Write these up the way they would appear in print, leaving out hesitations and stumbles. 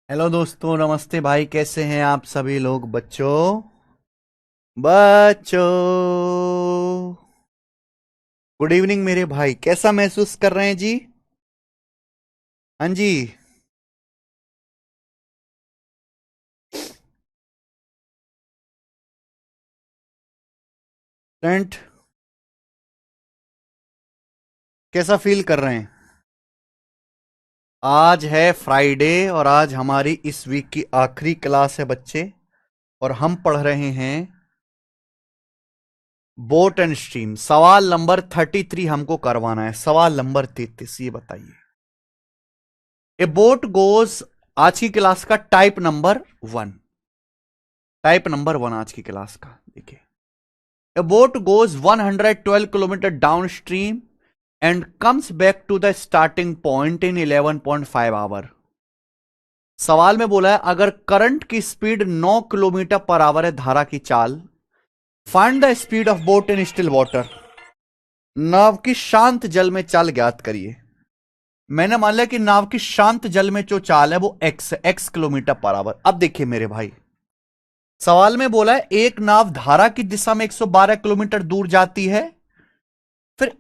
Hello दोस्तों, नमस्ते भाई। कैसे हैं आप सभी लोग? बच्चों बच्चों गुड इवनिंग मेरे भाई। कैसा महसूस कर रहे हैं जी? हाँ जी। टेंट कैसा फील कर रहे हैं? आज है फ्राइडे और आज हमारी इस वीक की आखिरी क्लास है बच्चे। और हम पढ़ रहे हैं बोट एंड स्ट्रीम। सवाल नंबर 33 हमको करवाना है। सवाल नंबर 33, ये बताइए। ए बोट गोज, आज की क्लास का टाइप नंबर 1। टाइप नंबर 1 आज की क्लास का देखिए। A boat goes 112 kilometers downstream and comes back to the starting point in 11.5 hour. सवाल में बोला है अगर करंट की स्पीड 9 किलोमीटर पर आवर है, धारा की चाल, find the speed of boat in still water. नाव की शांत जल में चाल ज्ञात करिए। मैंने मान लिया कि नाव की शांत जल में जो चाल है वो एक्स किलोमीटर पर आवर। अब देखिए मेरे भाई, सवाल में बोला है एक नाव धारा की दिशा में 112 किलोमीटर दूर जाती है, फिर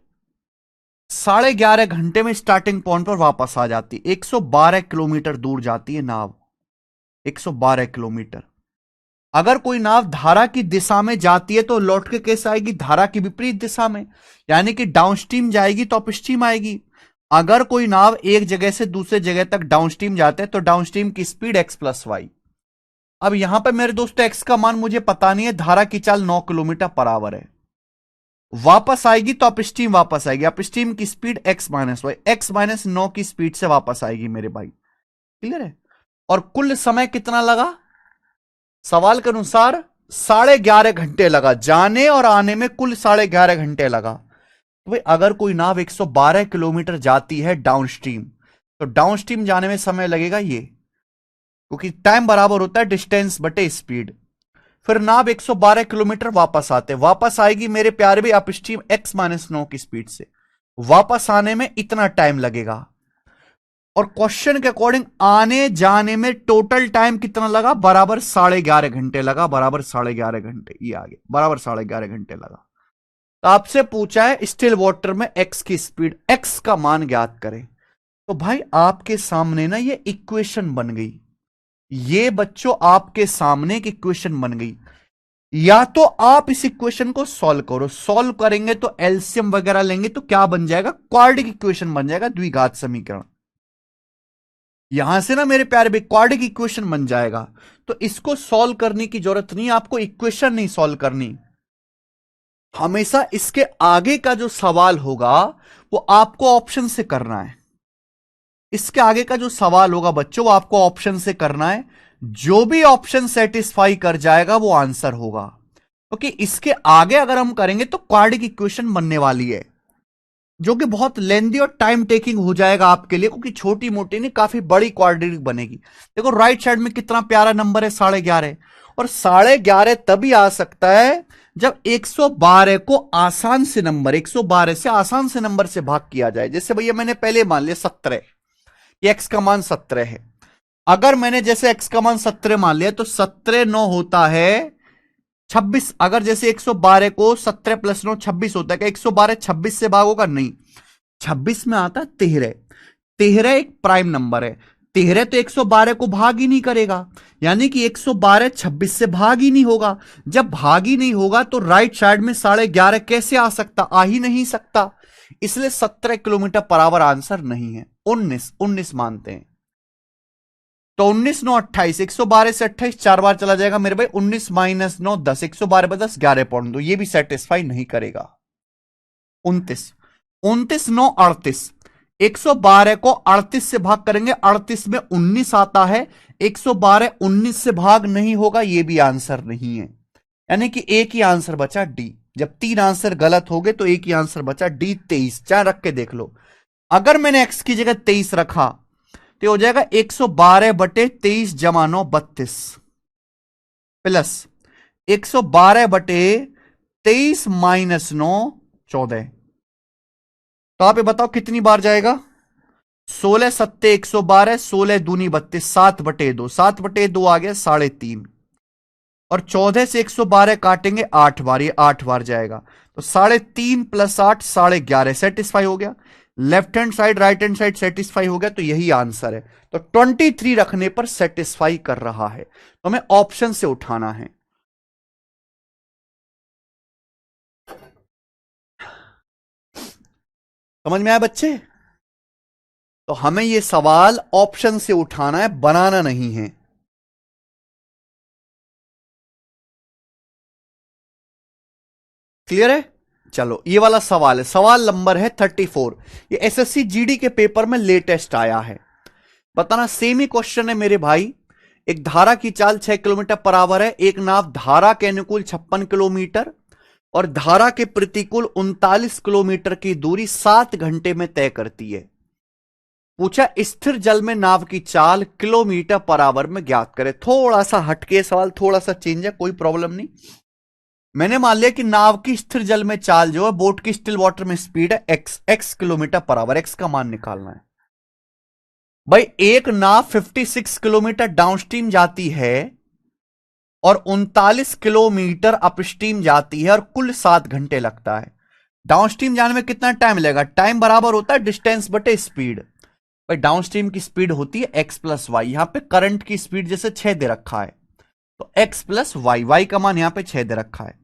11:30 में स्टार्टिंग पॉइंट पर वापस आ जाती है। 112 किलोमीटर दूर जाती है नाव। 112 किलोमीटर। अगर कोई नाव धारा की दिशा में जाती है तो लौट के कैसे आएगी? धारा की विपरीत दिशा में, यानी कि डाउनस्ट्रीम जाएगी तो अपस्ट्रीम आएगी। अगर कोई नाव एक जगह से दूसरे जगह तक डाउनस्ट्रीम जाते हैं तो डाउनस्ट्रीम की स्पीड एक्स प्लस वाई। अब यहां पर मेरे दोस्तों एक्स का मान मुझे पता नहीं है। धारा की चाल 9 किलोमीटर पर आवर है। वापस आएगी तो अपस्ट्रीम वापस आएगी। अपस्ट्रीम की स्पीड एक्स माइनस वाई, एक्स-9 की स्पीड से वापस आएगी मेरे भाई। क्लियर है? और कुल समय कितना लगा? सवाल के अनुसार 11.5 घंटे लगा। जाने और आने में कुल 11.5 घंटे लगा। तो भाई अगर कोई नाव 112 किलोमीटर जाती है डाउनस्ट्रीम, तो डाउनस्ट्रीम जाने में समय लगेगा ये, क्योंकि टाइम बराबर होता है डिस्टेंस बटे स्पीड। फिर नाव 112 किलोमीटर वापस आते, वापस आएगी मेरे प्यारे भी अपस्ट्रीम एक्स-9 की स्पीड से। वापस आने में इतना टाइम लगेगा। और क्वेश्चन के अकॉर्डिंग आने जाने में टोटल टाइम कितना लगा? बराबर 11.5 घंटे लगा। बराबर 11.5 घंटे, ये आ गया, बराबर 11.5 घंटे लगा। तो आपसे पूछा है स्टिल वाटर में एक्स की स्पीड, एक्स का मान ज्ञात करें। तो भाई आपके सामने ना ये इक्वेशन बन गई। ये बच्चों आपके सामने एक इक्वेशन बन गई। या तो आप इस इक्वेशन को सॉल्व करो, सॉल्व करेंगे तो एलसीएम वगैरह लेंगे तो क्या बन जाएगा? क्वाड्रेटिक इक्वेशन बन जाएगा, द्विघात समीकरण। यहां से ना मेरे प्यारे भी क्वाड्रेटिक इक्वेशन बन जाएगा। तो इसको सॉल्व करने की जरूरत नहीं, आपको इक्वेशन नहीं सॉल्व करनी। हमेशा इसके आगे का जो सवाल होगा वो आपको ऑप्शन से करना है। इसके आगे का जो सवाल होगा बच्चों वो आपको ऑप्शन से करना है। जो भी ऑप्शन सेटिस्फाई कर जाएगा वो आंसर होगा। क्योंकि इसके आगे अगर हम करेंगे तो क्वाड्रेटिक इक्वेशन बनने वाली है, जो कि बहुत लेंदी और टाइम टेकिंग हो जाएगा आपके लिए, क्योंकि छोटी मोटी नहीं काफी बड़ी क्वाड्रेटिक बनेगी। देखो राइट साइड में कितना प्यारा नंबर है, 11.5। और 11.5 तभी आ सकता है जब 112 को आसान से नंबर, 112 से आसान से नंबर से भाग किया जाए। जैसे भैया मैंने पहले मान लिया 17, एक्स का मान 17 है। अगर मैंने जैसे एक्स का मान 17 मान लिया तो 17×9 होता है 26। अगर जैसे 112 को 17 + 9 26 होता है, क्या 112 26 से भागोगा? नहीं। 26 में आता है 13। 13 एक प्राइम नंबर है। 13 तो 112 को भाग ही नहीं करेगा, यानी कि 112 26 से भाग ही नहीं होगा। जब भाग ही नहीं होगा तो राइट साइड में 11.5 कैसे आ सकता? आ ही नहीं सकता। इसलिए 17 किलोमीटर पर आवर आंसर नहीं है। 19 मानते हैं। तो 19×9 = 28। 112 से 28 4 बार चला जाएगा मेरे भाई। 19-9 10, 112 पर 10 11.2, ये भी सेटिस्फाई नहीं करेगा। 29, 29×9 = 38। 112 को 38 से भाग करेंगे, 38 में 19 आता है। 112 19 से भाग नहीं होगा, ये भी आंसर नहीं है। यानी कि एक ही आंसर बचा डी। जब 3 आंसर गलत हो गए तो एक ही आंसर बचा डी, 23। चाहे रख के देख लो। अगर मैंने एक्स की जगह 23 रखा तो हो जाएगा 112/23 = 9 32 प्लस 112/23 - 9 14। तो आप ये बताओ कितनी बार जाएगा? 16 सत्ते 112, 16 दूनी 32, 7/2, 7/2 आ गया 3.5, और 14 से 112 काटेंगे 8 बार, ये 8 बार जाएगा, तो 3.5 + 8 11.5 सेटिस्फाई हो गया। Left hand side right hand side satisfy हो गया, तो यही आंसर है। तो 23 रखने पर सेटिस्फाई कर रहा है, तो हमें ऑप्शन से उठाना है। समझ में आया बच्चे? तो हमें यह सवाल ऑप्शन से उठाना है, बनाना नहीं है। क्लियर है? चलो ये वाला सवाल है, सवाल नंबर है 34। ये एसएससी जीडी के पेपर में लेटेस्ट आया है। बताना, सेम ही क्वेश्चन है मेरे भाई। एक धारा की चाल 6 किलोमीटर पर आवर है, एक नाव धारा के अनुकूल 56 किलोमीटर और धारा के प्रतिकूल 39 किलोमीटर की दूरी 7 घंटे में तय करती है। पूछा स्थिर जल में नाव की चाल किलोमीटर पर आवर में ज्ञात करे। थोड़ा सा हटके सवाल, थोड़ा सा चेंज है, कोई प्रॉब्लम नहीं। मैंने मान लिया कि नाव की स्थिर जल में चाल जो है, बोट की स्टिल वाटर में स्पीड है x kilometre per our, x का मान निकालना है भाई। एक नाव 56 किलोमीटर डाउनस्ट्रीम जाती है और 39 किलोमीटर अपस्ट्रीम जाती है और कुल 7 घंटे लगता है। डाउनस्ट्रीम जाने में कितना टाइम लगेगा? टाइम बराबर होता है डिस्टेंस बटे स्पीड। भाई डाउनस्ट्रीम की स्पीड होती है x + y, यहां पे करंट की स्पीड जैसे 6 दे रखा है, तो x + y, y का मान यहां पे 6 दे रखा है।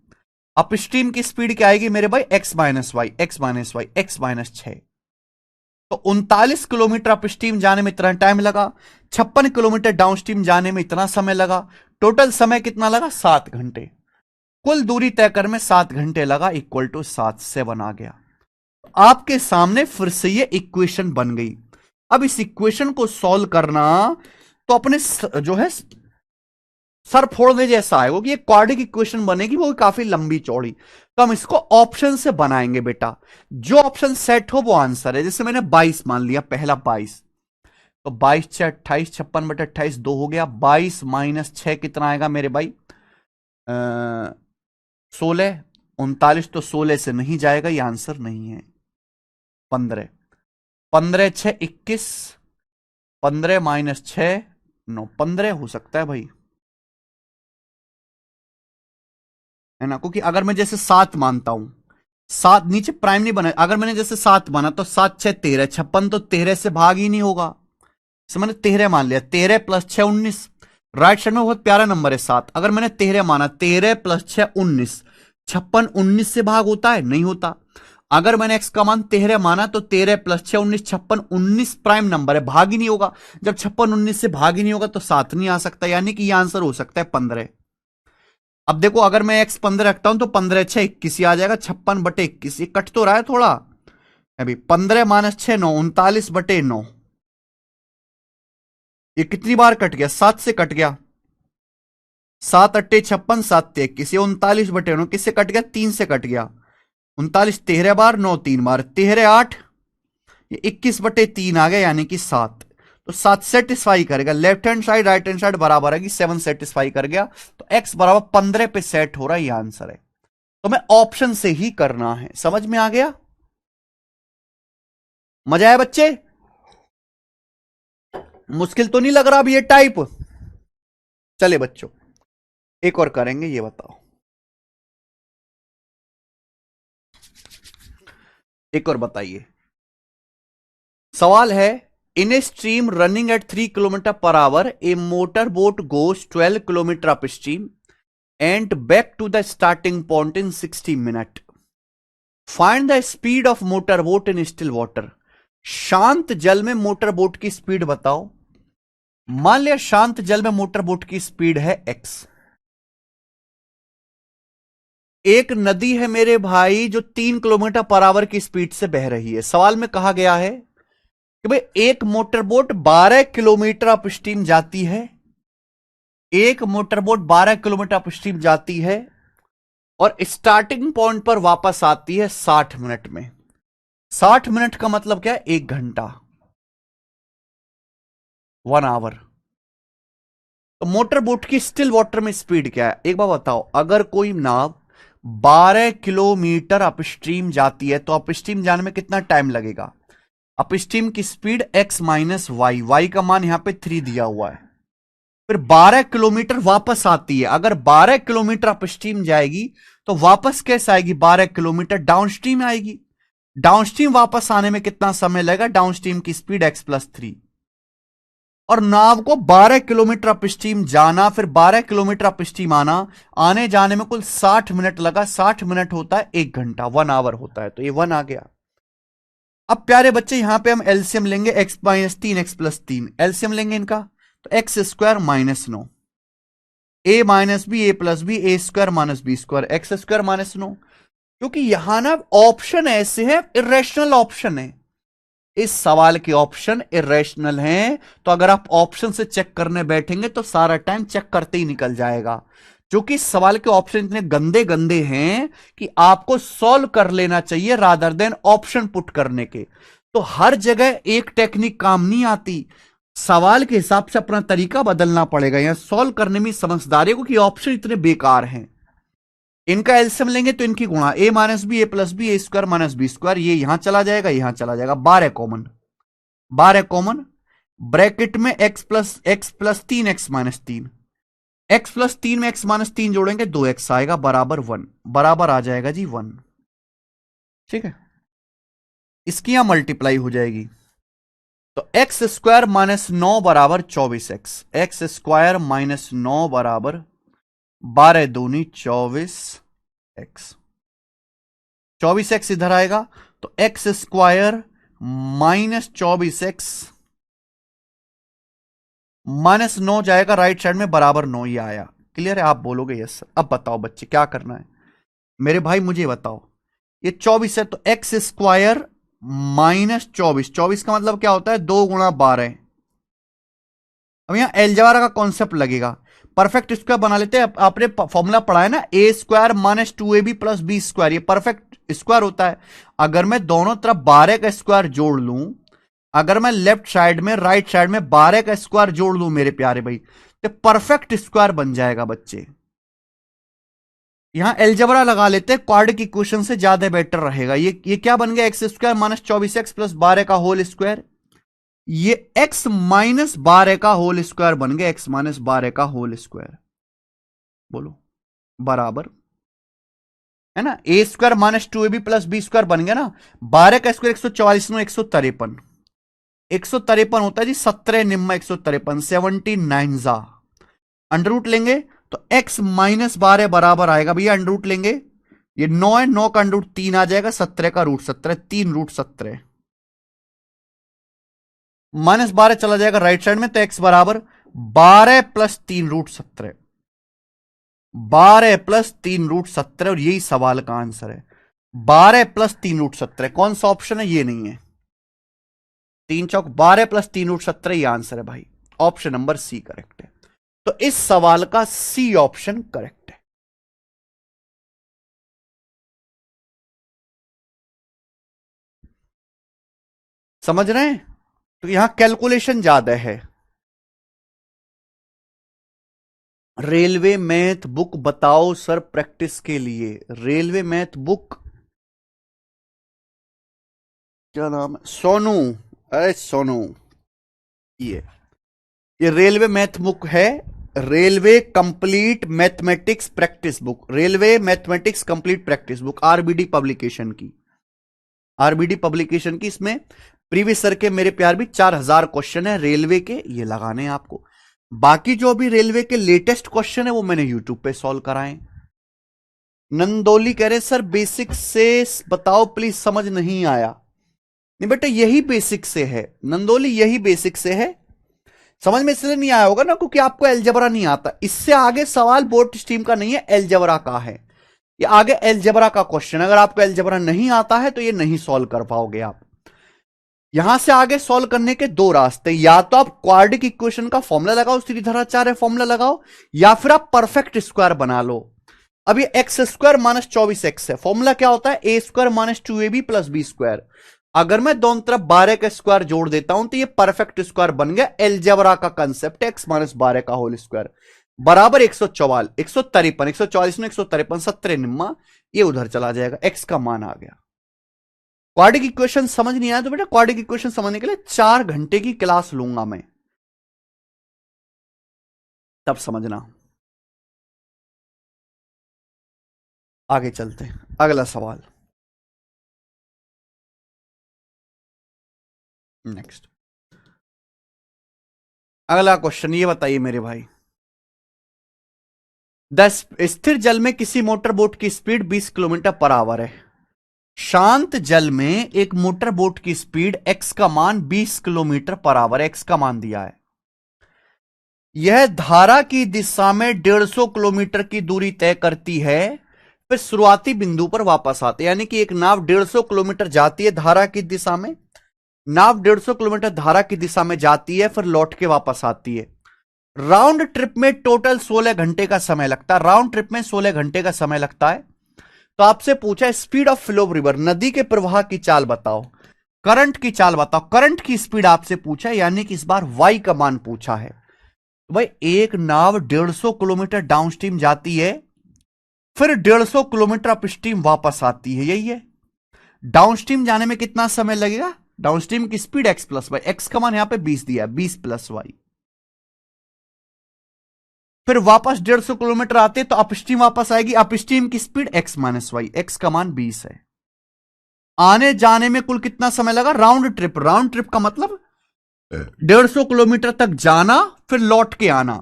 अपस्ट्रीम की स्पीड क्या आएगी मेरे भाई? x - y, x - y, x - 6। तो 39 किलोमीटर अपस्ट्रीम जाने में इतना टाइम लगा, 56 किलोमीटर डाउनस्ट्रीम जाने में इतना समय लगा, टोटल समय कितना लगा? 7 घंटे। कुल दूरी तय कर में 7 घंटे लगा, इक्वल टू 7, 7 आ गया। आपके सामने फिर से ये इक्वेशन बन गई। अब इस इक्वेशन को सॉल्व करना तो अपने जो है सर फोड़ने जैसा है, वो कि ये क्वाड्रिक इक्वेशन बनेगी, वो काफी लंबी चौड़ी। तो हम इसको ऑप्शन से बनाएंगे बेटा, जो ऑप्शन सेट हो वो आंसर है। जैसे मैंने 22 मान लिया, पहला 22, तो 22 6 28, 56/28 2 हो गया। 22 - 6 कितना आएगा मेरे भाई? 16। 39 तो 16 से नहीं जाएगा, ये आंसर नहीं है। 15, 15 6 21, 15 - 6 9, 15 हो सकता है भाई, है ना? क्योंकि अगर मैं जैसे 7 मानता हूं, 7 नीचे प्राइम नहीं बना, अगर मैंने जैसे 7 माना तो 7 6 13, 56 तो 13 से भाग ही नहीं होगा। तो मैंने 13 मान लिया, 13 + 6 19। राइट साइड में बहुत प्यारा नंबर है 7। अगर मैंने 13 माना, 13 + 6 19, 56 19 से भाग होता है? नहीं होता। अगर मैंने x का मान 13 माना तो 13 + 6 19, 56 19 प्राइम नंबर है, भाग ही नहीं होगा। जब 56 19 से भाग ही नहीं होगा तो 7 नहीं आ सकता, यानी कि यह आंसर हो सकता है 15। अब देखो, अगर मैं x 15 रखता हूं तो 15 6 21 आ जाएगा, 56/21। ये कट तो रहा है थोड़ा अभी। 15 - 6 9, 39/9। ये कितनी बार कट गया? 7 से कट गया। 7 8 56, 7 21। ये 39/9 किससे कट गया? 3 से कट गया। 39 13 बार, 9 3 बार, 13 8, ये 21/3 आ गया, यानी कि 7। तो 7 सेटिस्फाई करेगा। Left hand side right hand side बराबर है कि 7 सेटिस्फाई कर गया, तो x बराबर 15 पे सेट हो रहा है, ये आंसर है। तो मैं ऑप्शन से ही करना है। समझ में आ गया? मजा आया बच्चे? मुश्किल तो नहीं लग रहा अब ये टाइप? चले बच्चों, एक और करेंगे, ये बताओ। एक और बताइए। सवाल है, in a stream running at 3 kilometre per hour a motor boat goes 12 kilometre up stream and back to the starting point in 60 minute. Find the speed of motor boat in still water. शांत जल में motor boat की speed बताओ। मान लिया शांत जल में मोटर बोट की स्पीड है x। एक नदी है मेरे भाई जो 3 किलोमीटर पर आवर की स्पीड से बह रही है। सवाल में कहा गया है कि भाई एक मोटर बोट 12 किलोमीटर अपस्ट्रीम जाती है, एक मोटर बोट 12 किलोमीटर अपस्ट्रीम जाती है और स्टार्टिंग पॉइंट पर वापस आती है 60 मिनट में। 60 मिनट का मतलब क्या है? 1 घंटा, 1 आवर। तो मोटर बोट की स्टिल वाटर में स्पीड क्या है? एक बार बताओ, अगर कोई नाव 12 किलोमीटर अपस्ट्रीम जाती है तो अपस्ट्रीम जाने में कितना टाइम लगेगा? अपस्ट्रीम की speed x minus y, y का मान यहां पे 3 दिया हुआ है। फिर 12 किलोमीटर वापस आती है। अगर 12 किलोमीटर अपस्ट्रीम जाएगी तो वापस कैसे आएगी? 12 किलोमीटर डाउनस्ट्रीम आएगी। डाउनस्ट्रीम वापस आने में कितना समय लगेगा? डाउनस्ट्रीम की स्पीड x+3। और नाव को 12 किलोमीटर अपस्ट्रीम जाना, फिर 12 किलोमीटर अपस्ट्रीम आना, आने जाने में कुल 60 मिनट लगा। 60 मिनट होता है 1 घंटा, 1 आवर होता है, तो ये 1 आ गया। अब प्यारे बच्चे यहां पे हम एलसीएम लेंगे, x-3 x+3 एलसीएम लेंगे इनका, तो x² minus 9, a minus b, a+b, a² minus b², x² minus 9। क्योंकि यहां ना ऑप्शन ऐसे हैं, इरेशनल ऑप्शन है। इस सवाल के ऑप्शन इरेशनल हैं, तो अगर आप ऑप्शन से चेक करने बैठेंगे तो सारा टाइम चेक करते ही निकल जाएगा। जो कि इस सवाल के ऑप्शन इतने गंदे गंदे हैं कि आपको सॉल्व कर लेना चाहिए रादर देन ऑप्शन पुट करने के। तो हर जगह एक टेक्निक काम नहीं आती, सवाल के हिसाब से अपना तरीका बदलना पड़ेगा। यहां सॉल्व करने में समझदारी, क्योंकि ऑप्शन इतने बेकार हैं। इनका एलसीएम लेंगे तो इनकी गुणा a minus b, a+b, a² minus b², ये यहां चला जाएगा, यहां चला जाएगा। 12 कॉमन, 12 कॉमन, ब्रैकेट में x+3 x-3, x+3 में x-3 जोड़ेंगे 2x आएगा, बराबर 1, बराबर आ जाएगा जी 1। ठीक है, इसकी यहां मल्टीप्लाई हो जाएगी, तो x² माइनस 9 बराबर 24x, x² माइनस 9 बराबर 12 दूनी 24x, 24x इधर आएगा, तो x² माइनस 24x माइनस 9 जाएगा राइट साइड में, बराबर 9। ये आया, क्लियर है? आप बोलोगे यस सर। अब बताओ बच्चे क्या करना है मेरे भाई, मुझे बताओ। ये 24 है, तो x² माइनस 24, 24 का मतलब क्या होता है? 2 गुणा 12। अब यहां एलजेब्रा का कॉन्सेप्ट लगेगा, परफेक्ट स्क्वायर बना लेते हैं। आपने फॉर्मूला पढ़ा है ना, a² minus 2ab plus b², ये परफेक्ट स्क्वायर होता है। अगर मैं दोनों तरफ 12 का स्क्वायर जोड़ लूं, अगर मैं लेफ्ट साइड में राइट साइड में 12 का स्क्वायर जोड़ लूं मेरे प्यारे भाई, तो परफेक्ट स्क्वायर बन जाएगा बच्चे। यहां एलजेब्रा लगा लेते हैं, क्वाड्रेटिक इक्वेशन से ज्यादा बेटर रहेगा। ये क्या बन गया? x² माइनस 24x प्लस 12 का होल स्क्वायर, ये x माइनस 12 का होल स्क्वायर बन गया, x माइनस 12 का होल स्क्वायर। बोलो बराबर है ना, a² minus 2ab plus b² बन गया ना। 12 का स्क्वायर 144 में 153, 153 होता है जी, 17 निम्मा 153, 79 जा। अंडर रूट लेंगे तो x माइनस 12 बराबर आएगा भैया, अंडर रूट लेंगे, ये 9 है, 9 का अंडर रूट 3 आ जाएगा, 17 का रूट 17, 3 रूट 17, माइनस 12 चला जाएगा राइट साइड में, तो x बराबर 12 प्लस 3 रूट 17, 12 प्लस 3 रूट 17, और यही सवाल का आंसर है। 12 प्लस 3 रूट 17 कौन सा ऑप्शन है? ये नहीं है, 3 चौक 12 प्लस 3 रूट 17, ये आंसर है भाई, ऑप्शन नंबर सी करेक्ट है। तो इस सवाल का सी ऑप्शन करेक्ट है। समझ रहे हैं? तो यहां कैलकुलेशन ज्यादा है। रेलवे मैथ बुक बताओ सर प्रैक्टिस के लिए, रेलवे मैथ बुक, क्या नाम है? सोनू, अरे सोनू, ये रेलवे मैथ बुक है, railway complete mathematics practice book, railway mathematics complete practice book, RBD publication की, आरबीडी पब्लिकेशन की। इसमें प्रीवियस सर के मेरे प्यार भी 4000 क्वेश्चन है रेलवे के, ये लगाने हैं आपको। बाकी जो भी रेलवे के लेटेस्ट क्वेश्चन है वो मैंने यूट्यूब पे सॉल्व कराए। नंदोली कह रहे सर बेसिक से बताओ प्लीज, समझ नहीं आया। नहीं बेटा, यही बेसिक से है नंदोली, यही बेसिक से है। समझ में इसलिए नहीं आया होगा ना क्योंकि आपको एलजेब्रा नहीं आता। इससे आगे सवाल बोर्ड स्ट्रीम का नहीं है, एलजेब्रा का है। ये आगे एलजेब्रा का क्वेश्चन, अगर आपको एलजेब्रा नहीं आता है तो ये नहीं सॉल्व कर पाओगे आप। यहां से आगे सॉल्व करने के दो रास्ते, या तो आप क्वाड्रेटिक इक्वेशन का फॉर्मूला लगाओ, श्रीधराचार्य फॉर्मूला लगाओ, या फिर आप परफेक्ट स्क्वायर बना लो। अब ये x² माइनस 24x है, फॉर्मूला क्या होता है? a² minus 2ab plus b²। अगर मैं दोनों तरफ 12 का स्क्वायर जोड़ देता हूं तो ये परफेक्ट स्क्वायर बन गया। एलजेब्रा का कंसेप्ट है, x माइनस 12 का होल स्क्वायर बराबर 144, 153, 144 में 153, 17 निम्मा, ये उधर चला जाएगा, x का मान आ गया। क्वाड्रिक इक्वेशन समझ नहीं आया तो बेटा क्वाड्रिक इक्वेशन समझने के लिए 4 घंटे की क्लास लूंगा मैं, तब समझना। आगे चलते हैं, अगला सवाल। नेक्स्ट, अगला क्वेश्चन ये बताइए मेरे भाई। स्थिर जल में किसी मोटर बोट की स्पीड 20 किलोमीटर पर आवर है। शांत जल में एक मोटर बोट की स्पीड एक्स का मान 20 किलोमीटर पर आवर, एक्स का मान दिया है। यह धारा की दिशा में 150 किलोमीटर की दूरी तय करती है, फिर शुरुआती बिंदु पर वापस आते, यानी कि एक नाव 150 किलोमीटर जाती है धारा की दिशा में, नाव 150 किलोमीटर धारा की दिशा में जाती है, फिर लौट के वापस आती है। राउंड ट्रिप में टोटल 16 घंटे का समय लगता है, राउंड ट्रिप में 16 घंटे का समय लगता है। तो आपसे पूछा speed of flow of river, नदी के प्रवाह की चाल बताओ, करंट की चाल बताओ, करंट की स्पीड आपसे पूछा, यानी कि इस बार वाई का मान पूछा है। तो भाई एक नाव 150 किलोमीटर डाउनस्ट्रीम जाती है, फिर 150 किलोमीटर अपस्ट्रीम वापस आती है, यही है। डाउनस्ट्रीम जाने में कितना समय लगेगा, डाउनस्ट्रीम की speed x plus y, x का मान यहां पे 20 दिया है, 20 प्लस वाई। फिर वापस 150 किलोमीटर आते तो अपस्ट्रीम वापस आएगी, अपस्ट्रीम की speed x minus y, x का मान 20 है। आने जाने में कुल कितना समय लगा, राउंड ट्रिप, राउंड ट्रिप का मतलब 150 किलोमीटर तक जाना फिर लौट के आना,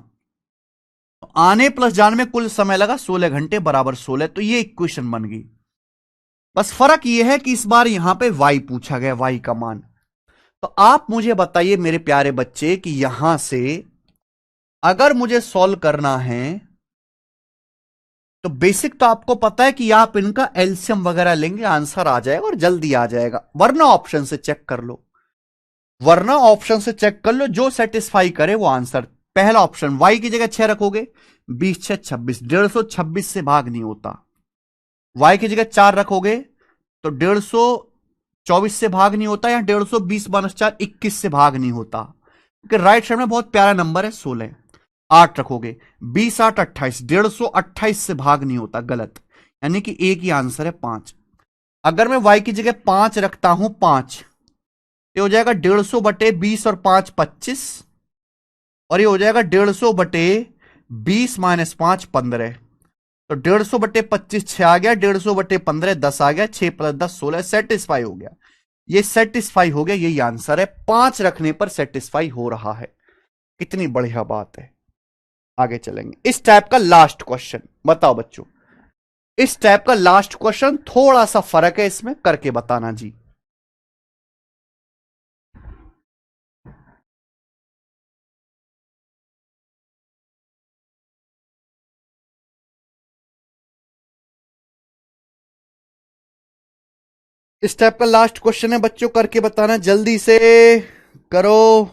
तो आने प्लस जाने में कुल समय लगा 16 घंटे बराबर 16, तो ये इक्वेशन बन गई। बस फर्क यह है कि इस बार यहां पे वाई पूछा गया, वाई का मान। तो आप मुझे बताइए मेरे प्यारे बच्चे कि यहां से अगर मुझे सॉल्व करना है तो बेसिक तो आपको पता है कि आप इनका एलसीएम वगैरह लेंगे, आंसर आ जाएगा और जल्दी आ जाएगा, वरना ऑप्शन से चेक कर लो, वरना ऑप्शन से चेक कर लो, जो सेटिस्फाई करे वो आंसर। पहला ऑप्शन वाई की जगह 6 रखोगे, 20 6 26, 150 से भाग नहीं होता। वाई की जगह 4 रखोगे तो 124 से भाग नहीं होता, या 120 माइनस 4 21 से भाग नहीं होता, क्योंकि राइट साइड में बहुत प्यारा नंबर है 16। 8 रखोगे, 20 8 28, 128 से भाग नहीं होता, गलत, यानी कि एक ही आंसर है 5। अगर मैं y की जगह 5 रखता हूं, 5, ये हो जाएगा 150 बटे 20 और 5 25, और ये हो जाएगा 150 बटे 20 माइनस 5 15, तो 150 बटे 25 6 आ गया, 150 बटे 15 10 आ गया, 6 प्लस 10 16, सेटिस्फाई हो गया, ये सेटिस्फाई हो गया, यही आंसर है, 5 रखने पर सेटिस्फाई हो रहा है। कितनी बढ़िया बात है। आगे चलेंगे, इस टाइप का लास्ट क्वेश्चन बताओ बच्चों, इस टाइप का लास्ट क्वेश्चन थोड़ा सा फर्क है इसमें, करके बताना जी। इस टाइप का लास्ट क्वेश्चन है बच्चों, करके बताना जल्दी से, करो।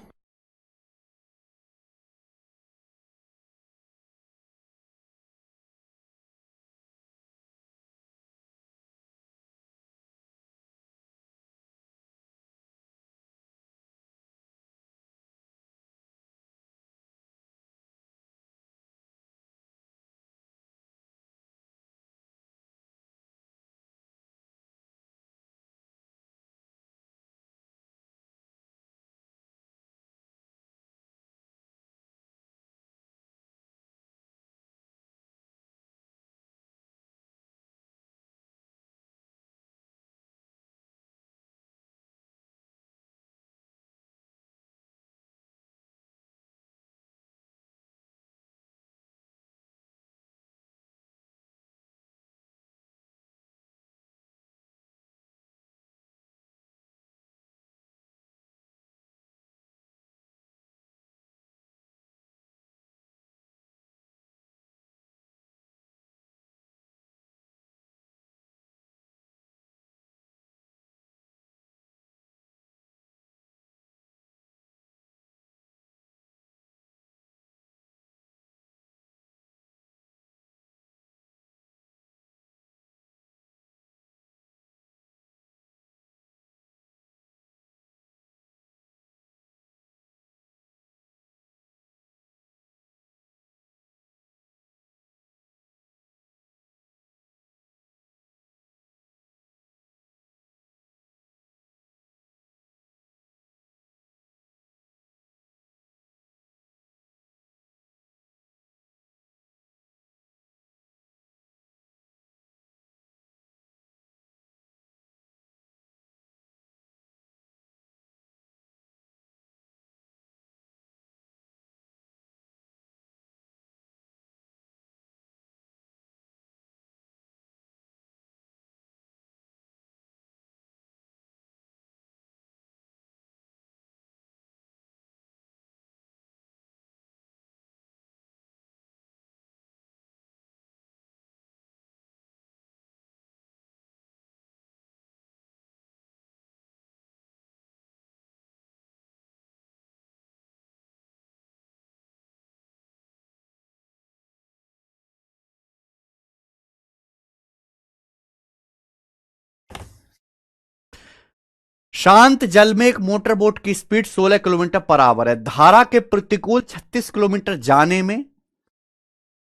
शांत जल में एक मोटर बोट की स्पीड 16 किलोमीटर पर आवर है। धारा के प्रतिकूल 36 किलोमीटर जाने में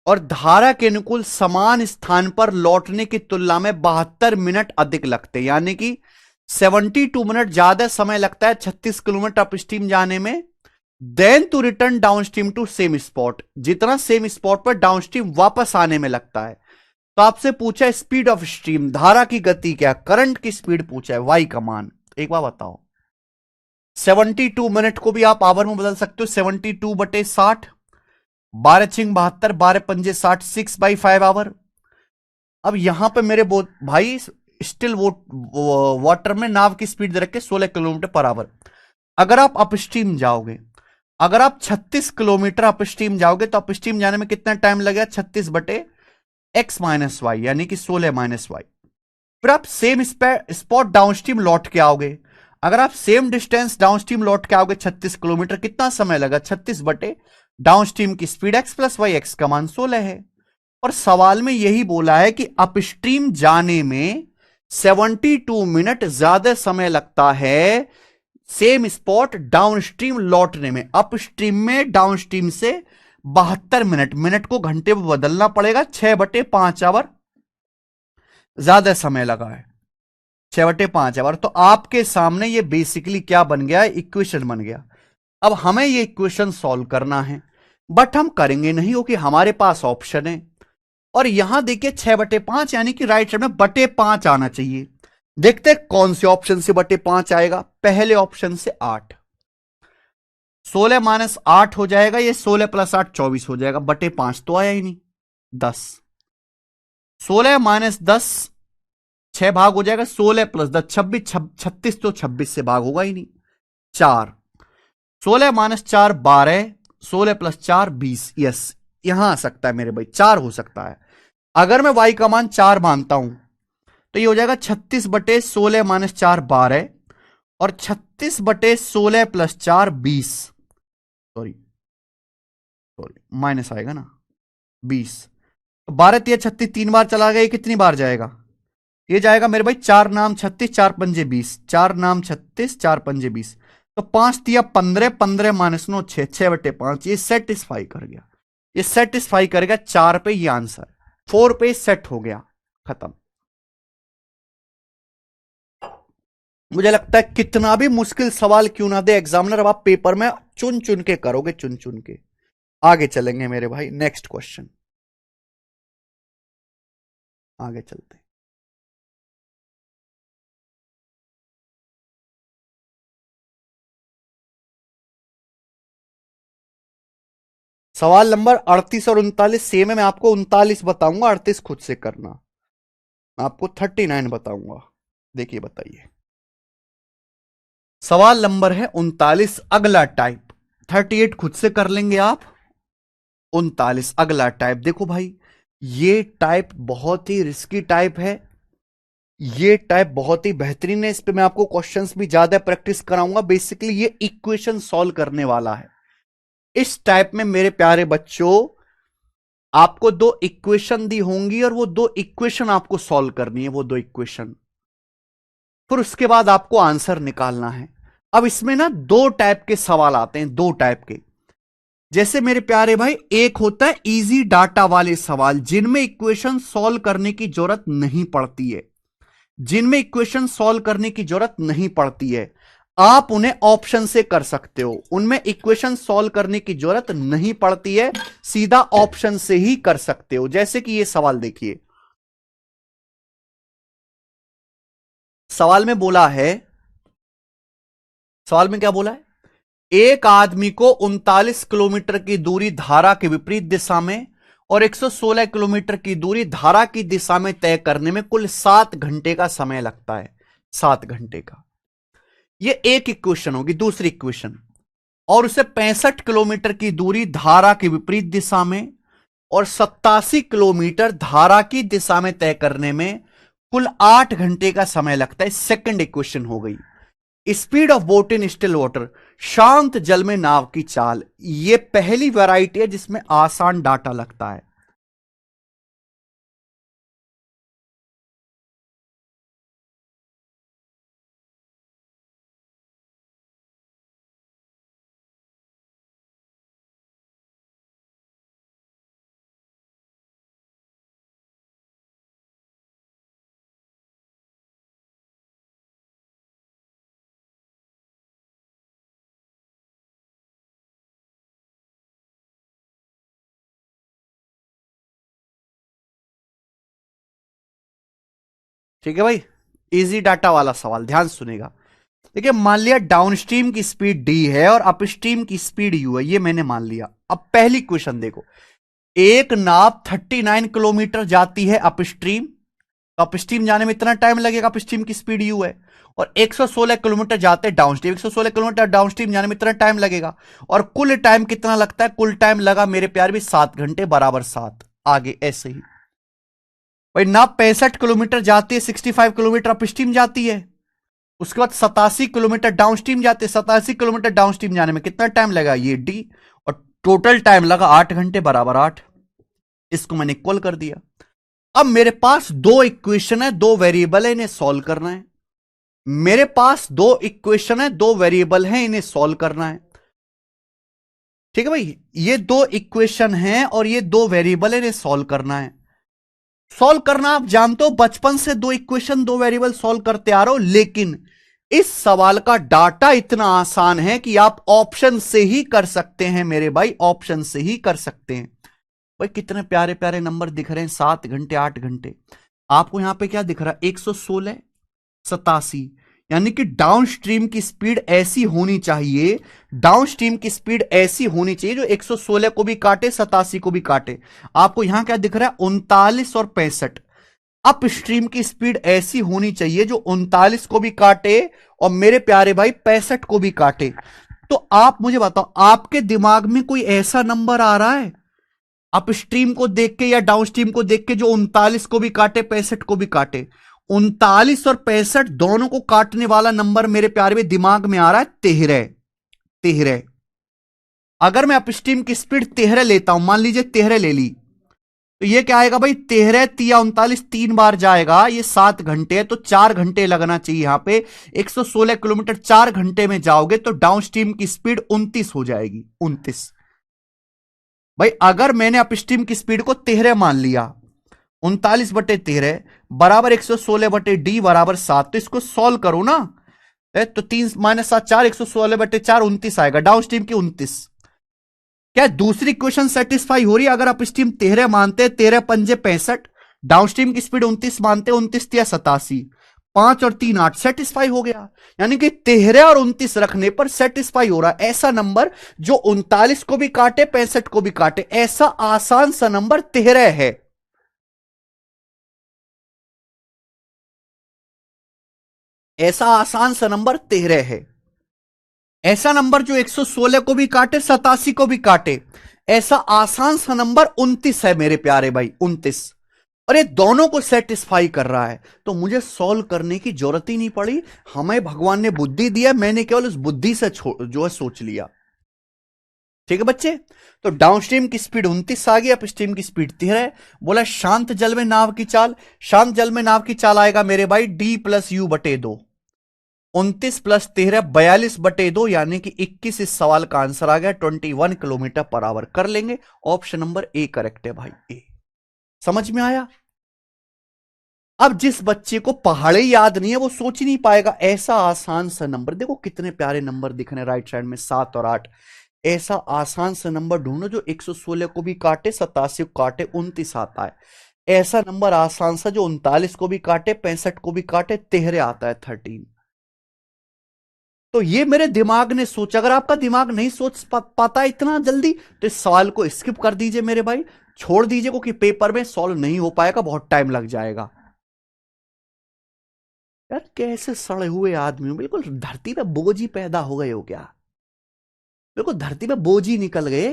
और धारा के अनुकूल समान स्थान पर लौटने की तुलना में 72 मिनट अधिक लगते हैं, यानी कि 72 मिनट ज्यादा समय लगता है 36 किलोमीटर अप स्ट्रीम जाने में then to return downstream to same spot, जितना सेम स्पॉट पर डाउन स्ट्रीम वापस आने में लगता है। तो आपसे पूछा स्पीड ऑफ स्ट्रीम, धारा की गति क्या, करंट की स्पीड पूछा है, वाई का मान। एक बार बताओ, 72 मिनट को भी आप आवर में बदल सकते हो, 72/60, 12×6 = 72, 12×5 = 60, 6/5 आवर। अब यहां पे मेरे भाई स्टिल वाटर में नाव की स्पीड दे रखे 16 किलोमीटर पर आवर। अगर आप अपस्ट्रीम जाओगे, अगर आप 36 किलोमीटर अपस्ट्रीम जाओगे तो अपस्ट्रीम जाने में कितना टाइम लगेगा, 36/x-y यानी कि 16-y। फिर आप सेम स्पॉट डाउनस्ट्रीम लौट के आओगे, अगर आप सेम डिस्टेंस डाउनस्ट्रीम लौट के आओगे 36 किलोमीटर, कितना समय लगा, 36 डाउनस्ट्रीम की स्पीड x+y, x का मान 16 है। और सवाल में यही बोला है कि अपस्ट्रीम जाने में 72 मिनट ज्यादा समय लगता है सेम स्पॉट डाउनस्ट्रीम लौटने में। अपस्ट्रीम में डाउनस्ट्रीम से 72 मिनट, मिनट को घंटे में बदलना पड़ेगा, 6/5 आवर ज्यादा समय लगा है, 6/5 आवर। तो आपके सामने ये बेसिकली क्या बन गया, इक्वेशन बन गया। अब हमें ये इक्वेशन सॉल्व करना है, बट हम करेंगे नहीं क्योंकि हमारे पास ऑप्शन है। और यहां देखिए 6/5 यानी कि राइट साइड में बटे 5 आना चाहिए। देखते हैं कौन से ऑप्शन से बटे 5 आएगा। पहले ऑप्शन से 8, 16 - 8 हो जाएगा, ये 16 + 8 24 हो जाएगा, बटे 5 तो आया ही नहीं। 10, 16 - 10 6 भाग हो जाएगा, 16 + 10 26, 36 तो 26 से भाग होगा ही नहीं। 4, 16 - 4 12, 16 + 4 20। यस, यहां आ सकता है मेरे भाई, 4 हो सकता है। अगर मैं y का मान 4 मानता हूं तो ये हो जाएगा 36/16 - 4 12 और 36/16 + 4 20। सॉरी सॉरी, माइनस आएगा ना, 20। 12 × 36 3 बार चला गया, ये कितनी बार जाएगा, ये जाएगा मेरे भाई 4 नाम 36, 4 पंजे 20, 4 नाम 36, 4 पंजे 20। तो 5 × 15, 15 - 9 6, 6/5। ये सेटिस्फाई कर गया, ये सेटिस्फाई करेगा 4 पे, ये आंसर 4 पे सेट हो गया, खत्म। मुझे लगता है कितना भी मुश्किल सवाल क्यों ना दे एग्जामिनर, अब आप पेपर में चुन चुन के करोगे, चुन चुन के। आगे चलेंगे मेरे भाई, नेक्स्ट क्वेश्चन, आगे चलते हैं। सवाल नंबर 38 और 39 सेम है, मैं आपको 39 बताऊंगा, 38 खुद से करना। मैं आपको 39 बताऊंगा। देखिए बताइए, सवाल नंबर है 39, अगला टाइप। 38 खुद से कर लेंगे आप, 39 अगला टाइप। देखो भाई, ये टाइप बहुत ही रिस्की टाइप है, ये टाइप बहुत ही बेहतरीन है, इस पे मैं आपको क्वेश्चंस भी ज्यादा प्रैक्टिस कराऊंगा। बेसिकली ये इक्वेशन सॉल्व करने वाला है। इस टाइप में मेरे प्यारे बच्चों आपको 2 इक्वेशन दी होंगी और वो 2 इक्वेशन आपको सॉल्व करनी है, वो 2 इक्वेशन, फिर उसके बाद आपको आंसर निकालना है। अब इसमें ना 2 टाइप के सवाल आते हैं, 2 टाइप के। जैसे मेरे प्यारे भाई, एक होता है इजी डाटा वाले सवाल, जिनमें इक्वेशन सॉल्व करने की जरूरत नहीं पड़ती है, जिनमें इक्वेशन सॉल्व करने की जरूरत नहीं पड़ती है, आप उन्हें ऑप्शन से कर सकते हो। उनमें इक्वेशन सॉल्व करने की जरूरत नहीं पड़ती है, सीधा ऑप्शन से ही कर सकते हो। जैसे कि ये सवाल देखिए, सवाल में बोला है, सवाल में क्या बोला है, एक आदमी को 39 किलोमीटर की दूरी धारा के विपरीत दिशा में और 116 किलोमीटर की दूरी धारा की दिशा में तय करने में कुल 7 घंटे का समय लगता है, 7 घंटे का। ये एक इक्वेशन होगी। दूसरी इक्वेशन, और उसे 65 किलोमीटर की दूरी धारा के विपरीत दिशा में और 87 किलोमीटर धारा की दिशा में तय करने में कुल 8 घंटे का समय लगता है। सेकंड इक्वेशन हो गई। Speed of boat in still water, शांत जल में नाव की चाल, यह पहली वैरायटी है जिसमें आसान डाटा लगता है। ठीक है भाई, इजी डाटा वाला सवाल, ध्यान सुनेगा। देखिए, मान लिया डाउनस्ट्रीम की स्पीड डी है और अपस्ट्रीम की स्पीड यू है, ये मैंने मान लिया। अब पहली क्वेश्चन देखो, एक नाव 39 किलोमीटर जाती है अपस्ट्रीम, तो अपस्ट्रीम जाने में इतना टाइम लगेगा, अपस्ट्रीम की स्पीड यू है। और 116 किलोमीटर जाते हैं डाउनस्ट्रीम, 116 किलोमीटर डाउनस्ट्रीम जाने में इतना टाइम लगेगा। और कुल टाइम कितना लगता है? कुल टाइम लगा मेरे प्यार भी 7 घंटे बराबर 7। आगे ऐसे ही भाई, नाव 65 किलोमीटर जाती है, 65 किलोमीटर अपस्ट्रीम जाती है। उसके बाद 87 किलोमीटर डाउनस्ट्रीम जाते हैं, 87 किलोमीटर डाउनस्ट्रीम जाने में कितना टाइम लगा? ये डी। और टोटल टाइम लगा 8 घंटे बराबर 8। इसको मैंने इक्वल कर दिया। अब मेरे पास दो इक्वेशन है, दो वेरिएबल है, इन्हें सॉल्व करना है। मेरे पास दो इक्वेशन है, दो वेरिएबल है, इन्हें सॉल्व करना है। ठीक है भाई, ये दो इक्वेशन है और ये दो वेरिएबल है, इन्हें सॉल्व करना है। सॉल्व करना आप जानते हो, बचपन से दो इक्वेशन दो वेरिएबल सॉल्व करते आ रहे हो। लेकिन इस सवाल का डाटा इतना आसान है कि आप ऑप्शन से ही कर सकते हैं मेरे भाई, ऑप्शन से ही कर सकते हैं। भाई कितने प्यारे प्यारे नंबर दिख रहे हैं, 7 घंटे 8 घंटे। आपको यहां पे क्या दिख रहा है? 116 87, यानी कि डाउन स्ट्रीम की स्पीड ऐसी होनी चाहिए, डाउन स्ट्रीम की स्पीड ऐसी होनी चाहिए जो 116 को भी काटे 87 को भी काटे। आपको यहां क्या दिख रहा है? 39 और 65। अप स्ट्रीम की स्पीड ऐसी होनी चाहिए जो 39 को भी काटे और मेरे प्यारे भाई 65 को भी काटे। तो आप मुझे बताओ, आपके दिमाग में कोई ऐसा नंबर आ रहा है अप स्ट्रीम को देख के या डाउन स्ट्रीम को देख के जो 39 को भी काटे 65 को भी काटे? 39 और 65 दोनों को काटने वाला नंबर मेरे प्यारे में दिमाग में आ रहा है 13। 13। अगर मैं अपस्ट्रीम की स्पीड 13 लेता हूं, मान लीजिए 13 ले ली, तो ये क्या आएगा भाई? 13 तिया 39 तीन बार जाएगा, ये 7 घंटे है, तो 4 घंटे लगना चाहिए यहां पे। 116 किलोमीटर 4 घंटे में जाओगे तो डाउन स्ट्रीम की स्पीड 29 हो जाएगी, 29। भाई अगर मैंने अपस्ट्रीम की स्पीड को 13 मान लिया, 39/13 बराबर 116/डी बराबर 7, तो इसको सॉल्व करो ना। तो 3 - 7 4, 116/4 29 आएगा, डाउन स्ट्रीम की 29। क्या दूसरी इक्वेशन सेटिस्फाई हो रही है? अगर आप स्ट्रीम 13 मानते हैं, 13 पंजे 65, डाउन स्ट्रीम की स्पीड 29 मानते हैं, 29 तिया 87, 5 और 3 8, सेटिस्फाई हो गया। यानी कि 13 और 29 रखने पर सेटिस्फाई हो रहा है ऐसा नंबर जो 39 को भी काटे 65 को भी काटे। ऐसा आसान सा नंबर 13 है। ऐसा आसान सा नंबर 13 है। ऐसा नंबर जो 116 को भी काटे 87 को भी काटे, ऐसा आसान सा नंबर 29 है मेरे प्यारे भाई, 29। और ये दोनों को सेटिस्फाई कर रहा है, तो मुझे सॉल्व करने की जरूरत ही नहीं पड़ी। हमें भगवान ने बुद्धि दिया, मैंने केवल उस बुद्धि से जो है सोच लिया। ठीक है बच्चे, तो डाउनस्ट्रीम की स्पीड 29 आ गई, अपस्ट्रीम की स्पीड 13 है। बोला शांत जल में नाव की चाल, शांत जल में नाव की चाल आएगा मेरे भाई D+U/2। 29 + 13 42/2, यानी कि 21। इस सवाल का आंसर आ गया 21 किलोमीटर पर आवर। कर लेंगे, ऑप्शन नंबर ए करेक्ट है भाई, ए। समझ में आया? अब जिस बच्चे को पहाड़े याद नहीं है वो सोच ही नहीं पाएगा ऐसा आसान सा नंबर। देखो कितने प्यारे नंबर दिख रहे हैं राइट साइड में, 7 और 8। ऐसा आसान सा नंबर ढूंढो जो 116 को भी काटे 87 को काटे 29 आता है। ऐसा नंबर आसान सा जो 39 को भी काटे 65 को भी काटे 13 आता है, 13। तो ये मेरे दिमाग ने सोचा। अगर आपका दिमाग नहीं सोच पाता इतना जल्दी तो इस सवाल को स्किप कर दीजिए मेरे भाई, छोड़ दीजिए, क्योंकि पेपर में सॉल्व नहीं हो पाएगा, बहुत टाइम लग जाएगा। यार कैसे सड़े हुए आदमी हो, बिल्कुल धरती पे बोझ ही पैदा हो गए हो क्या? बिल्कुल धरती पे बोझ ही निकल गए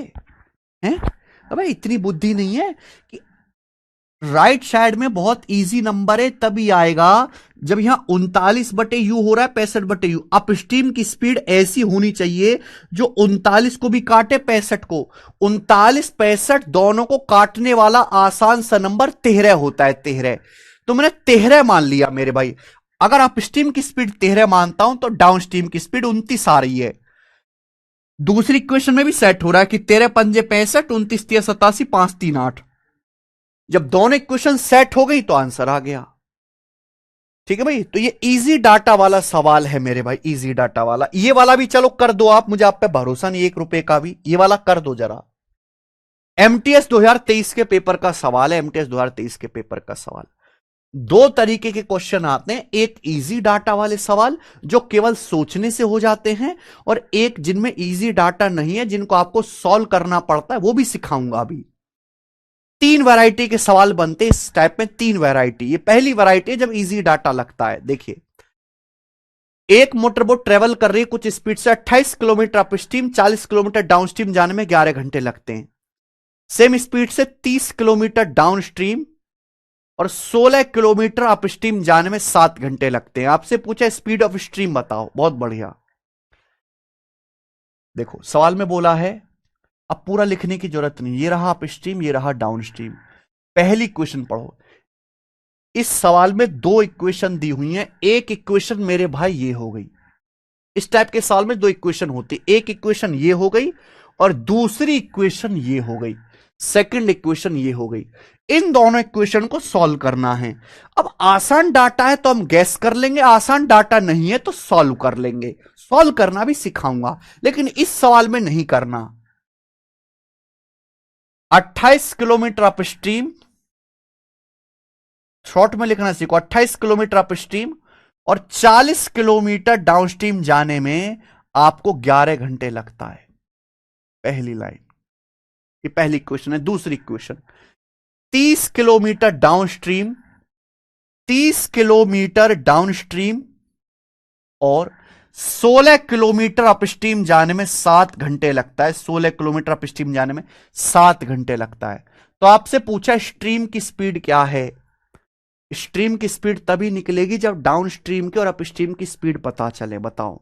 हैं। अबे इतनी बुद्धि नहीं है कि राइट साइड में बहुत इजी नंबर है तभी आएगा जब यहां 39/u हो रहा है 65/u। अपस्ट्रीम की स्पीड ऐसी होनी चाहिए जो 39 को भी काटे 65 को। 39 65 दोनों को काटने वाला आसान सा नंबर 13 होता है, 13। तो मैंने 13 मान लिया मेरे भाई। अगर अपस्ट्रीम की स्पीड 13 मानता हूं तो डाउन स्ट्रीम की स्पीड 29 आ रही है। दूसरी इक्वेशन में भी सेट हो रहा है कि 13 पंजे 65, 29 तिया 87, 5 3 8। जब दोनों इक्वेशन सेट हो गई तो आंसर आ गया। ठीक है भाई, तो ये इजी डाटा वाला सवाल है मेरे भाई, इजी डाटा वाला। ये वाला भी चलो कर दो आप, मुझे आप पे भरोसा नहीं 1 रुपए का भी, ये वाला कर दो जरा। एमटीएस 2023 के पेपर का सवाल है, एमटीएस 2023 के पेपर का सवाल। दो तरीके के क्वेश्चन आते हैं, एक इजी डाटा वाले सवाल जो केवल सोचने से हो जाते हैं, और एक जिनमें इजी डाटा नहीं है, जिनको आपको सॉल्व करना पड़ता है, वो भी सिखाऊंगा अभी। तीन वैरायटी के सवाल बनते हैं इस टाइप में, तीन वैरायटी। ये पहली वैरायटी है जब इजी डाटा लगता है। देखिए, एक मोटरबोट ट्रेवल कर रही है कुछ स्पीड से, 28 kilometre up stream, 40 kilometre down stream जाने में 11 घंटे लगते हैं। सेम स्पीड से 30 किलोमीटर डाउन स्ट्रीम और 16 किलोमीटर अप स्ट्रीम जाने में 7 घंटे लगते हैं। आपसे पूछा स्पीड ऑफ स्ट्रीम बताओ, बहुत बढ़िया। देखो सवाल में बोला है, अब पूरा लिखने की जरूरत नहीं, ये रहा अप स्ट्रीम, ये रहा डाउन स्ट्रीम। पहली इक्वेशन पढ़ो। इस सवाल में दो इक्वेशन दी हुई हैं, एक इक्वेशन मेरे भाई ये हो गई। इस टाइप के सवाल में दो इक्वेशन होती, एक इक्वेशन ये हो गई और दूसरी इक्वेशन ये हो गई, सेकंड इक्वेशन ये हो गई। इन दोनों इक्वेशन को सॉल्व करना है। अब आसान डाटा है तो हम गैस कर लेंगे, आसान डाटा नहीं है तो सॉल्व कर लेंगे। सॉल्व करना भी सिखाऊंगा, लेकिन इस सवाल में नहीं करना। 28 किलोमीटर अप स्ट्रीम, शॉर्ट में लिखना सीखो, 28 किलोमीटर अप स्ट्रीम और 40 किलोमीटर डाउन स्ट्रीम जाने में आपको 11 घंटे लगता है। पहली लाइन, ये पहली इक्वेशन है। दूसरी equation, 30 kilometre down stream, 30 kilometre down stream और 16 किलोमीटर अपस्ट्रीम जाने में 7 घंटे लगता है। 16 किलोमीटर अपस्ट्रीम जाने में 7 घंटे लगता है। तो आपसे पूछा स्ट्रीम की स्पीड क्या है। स्ट्रीम की स्पीड तभी निकलेगी जब डाउन स्ट्रीम की और अपस्ट्रीम की स्पीड पता चले। बताओ,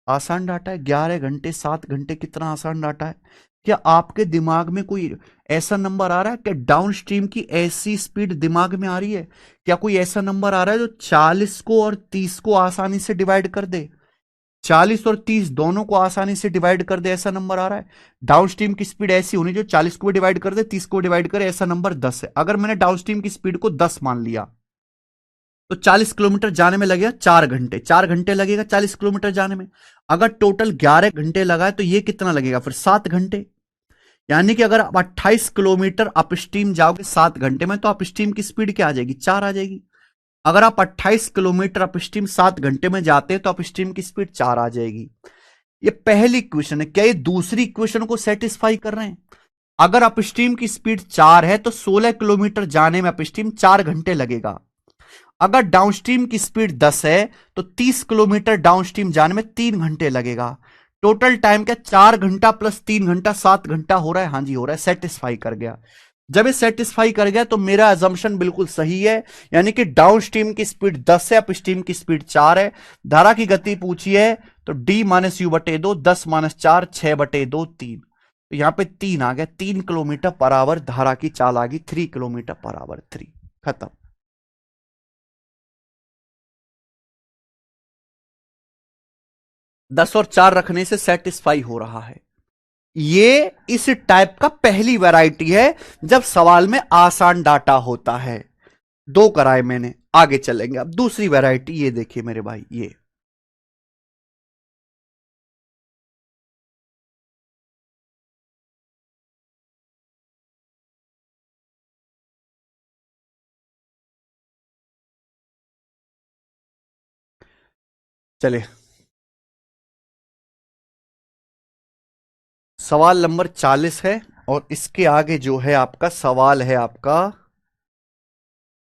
आसान डाटा है। 11 घंटे 7 घंटे कितना आसान डाटा है। क्या आपके दिमाग में कोई ऐसा नंबर आ रहा है कि डाउन स्ट्रीम की ऐसी स्पीड दिमाग में आ रही है? क्या कोई ऐसा नंबर आ रहा है जो 40 को और 30 को आसानी से डिवाइड कर दे? 40 और 30 दोनों को आसानी से डिवाइड कर दे, ऐसा नंबर आ रहा है? डाउन स्ट्रीम की स्पीड ऐसी होनी जो 40 को भी डिवाइड कर दे, 30 को डिवाइड करे, ऐसा नंबर 10 है। अगर मैंने डाउन स्ट्रीम की स्पीड को 10 मान लिया तो 40 किलोमीटर जाने में लगेगा 4 घंटे। 4 घंटे लगेगा 40 किलोमीटर जाने में। अगर टोटल 11 घंटे लगा है तो ये कितना लगेगा फिर? 7 घंटे। यानी कि अगर आप 28 किलोमीटर अपस्ट्रीम जाओगे 7 घंटे में तो अपस्ट्रीम की स्पीड क्या आ जाएगी? 4 आ जाएगी। अगर आप 28 किलोमीटर अपस्ट्रीम 7 घंटे में जाते हैं तो अपस्ट्रीम की स्पीड 4 आ जाएगी। ये पहली इक्वेशन है। क्या ये दूसरी इक्वेशन को सेटिस्फाई कर रहे हैं? अगर अपस्ट्रीम की स्पीड 4 है तो 16 किलोमीटर जाने में अपस्ट्रीम 4 घंटे लगेगा। अगर डाउनस्ट्रीम की स्पीड 10 है तो 30 किलोमीटर डाउनस्ट्रीम जाने में 3 घंटे लगेगा। टोटल टाइम क्या? 4 घंटा प्लस 3 घंटा, 7 घंटा हो रहा है। हाँ जी हो रहा है, सेटिस्फाई कर गया। जब ये सेटिस्फाई कर गया तो मेरा अजम्पशन बिल्कुल सही है, यानी कि डाउनस्ट्रीम की स्पीड 10 है, अपस्ट्रीम की स्पीड 4 है। धारा की गति पूछी है तो d माइनस यू बटे 2, 10 माइनस 4, 6 बटे 2, 3। तो यहां पे 3 आ गया। 3 किलोमीटर पर आवर धारा की चाल आ गई, 3 किलोमीटर पर आवर, 3। खत्म। 10 और 4 रखने से सेटिस्फाई हो रहा है। ये इस टाइप का पहली वैरायटी है जब सवाल में आसान डाटा होता है। दो कराए मैंने, आगे चलेंगे। अब दूसरी वैरायटी ये देखिए मेरे भाई, ये चले। सवाल नंबर 40 है और इसके आगे जो है आपका सवाल है आपका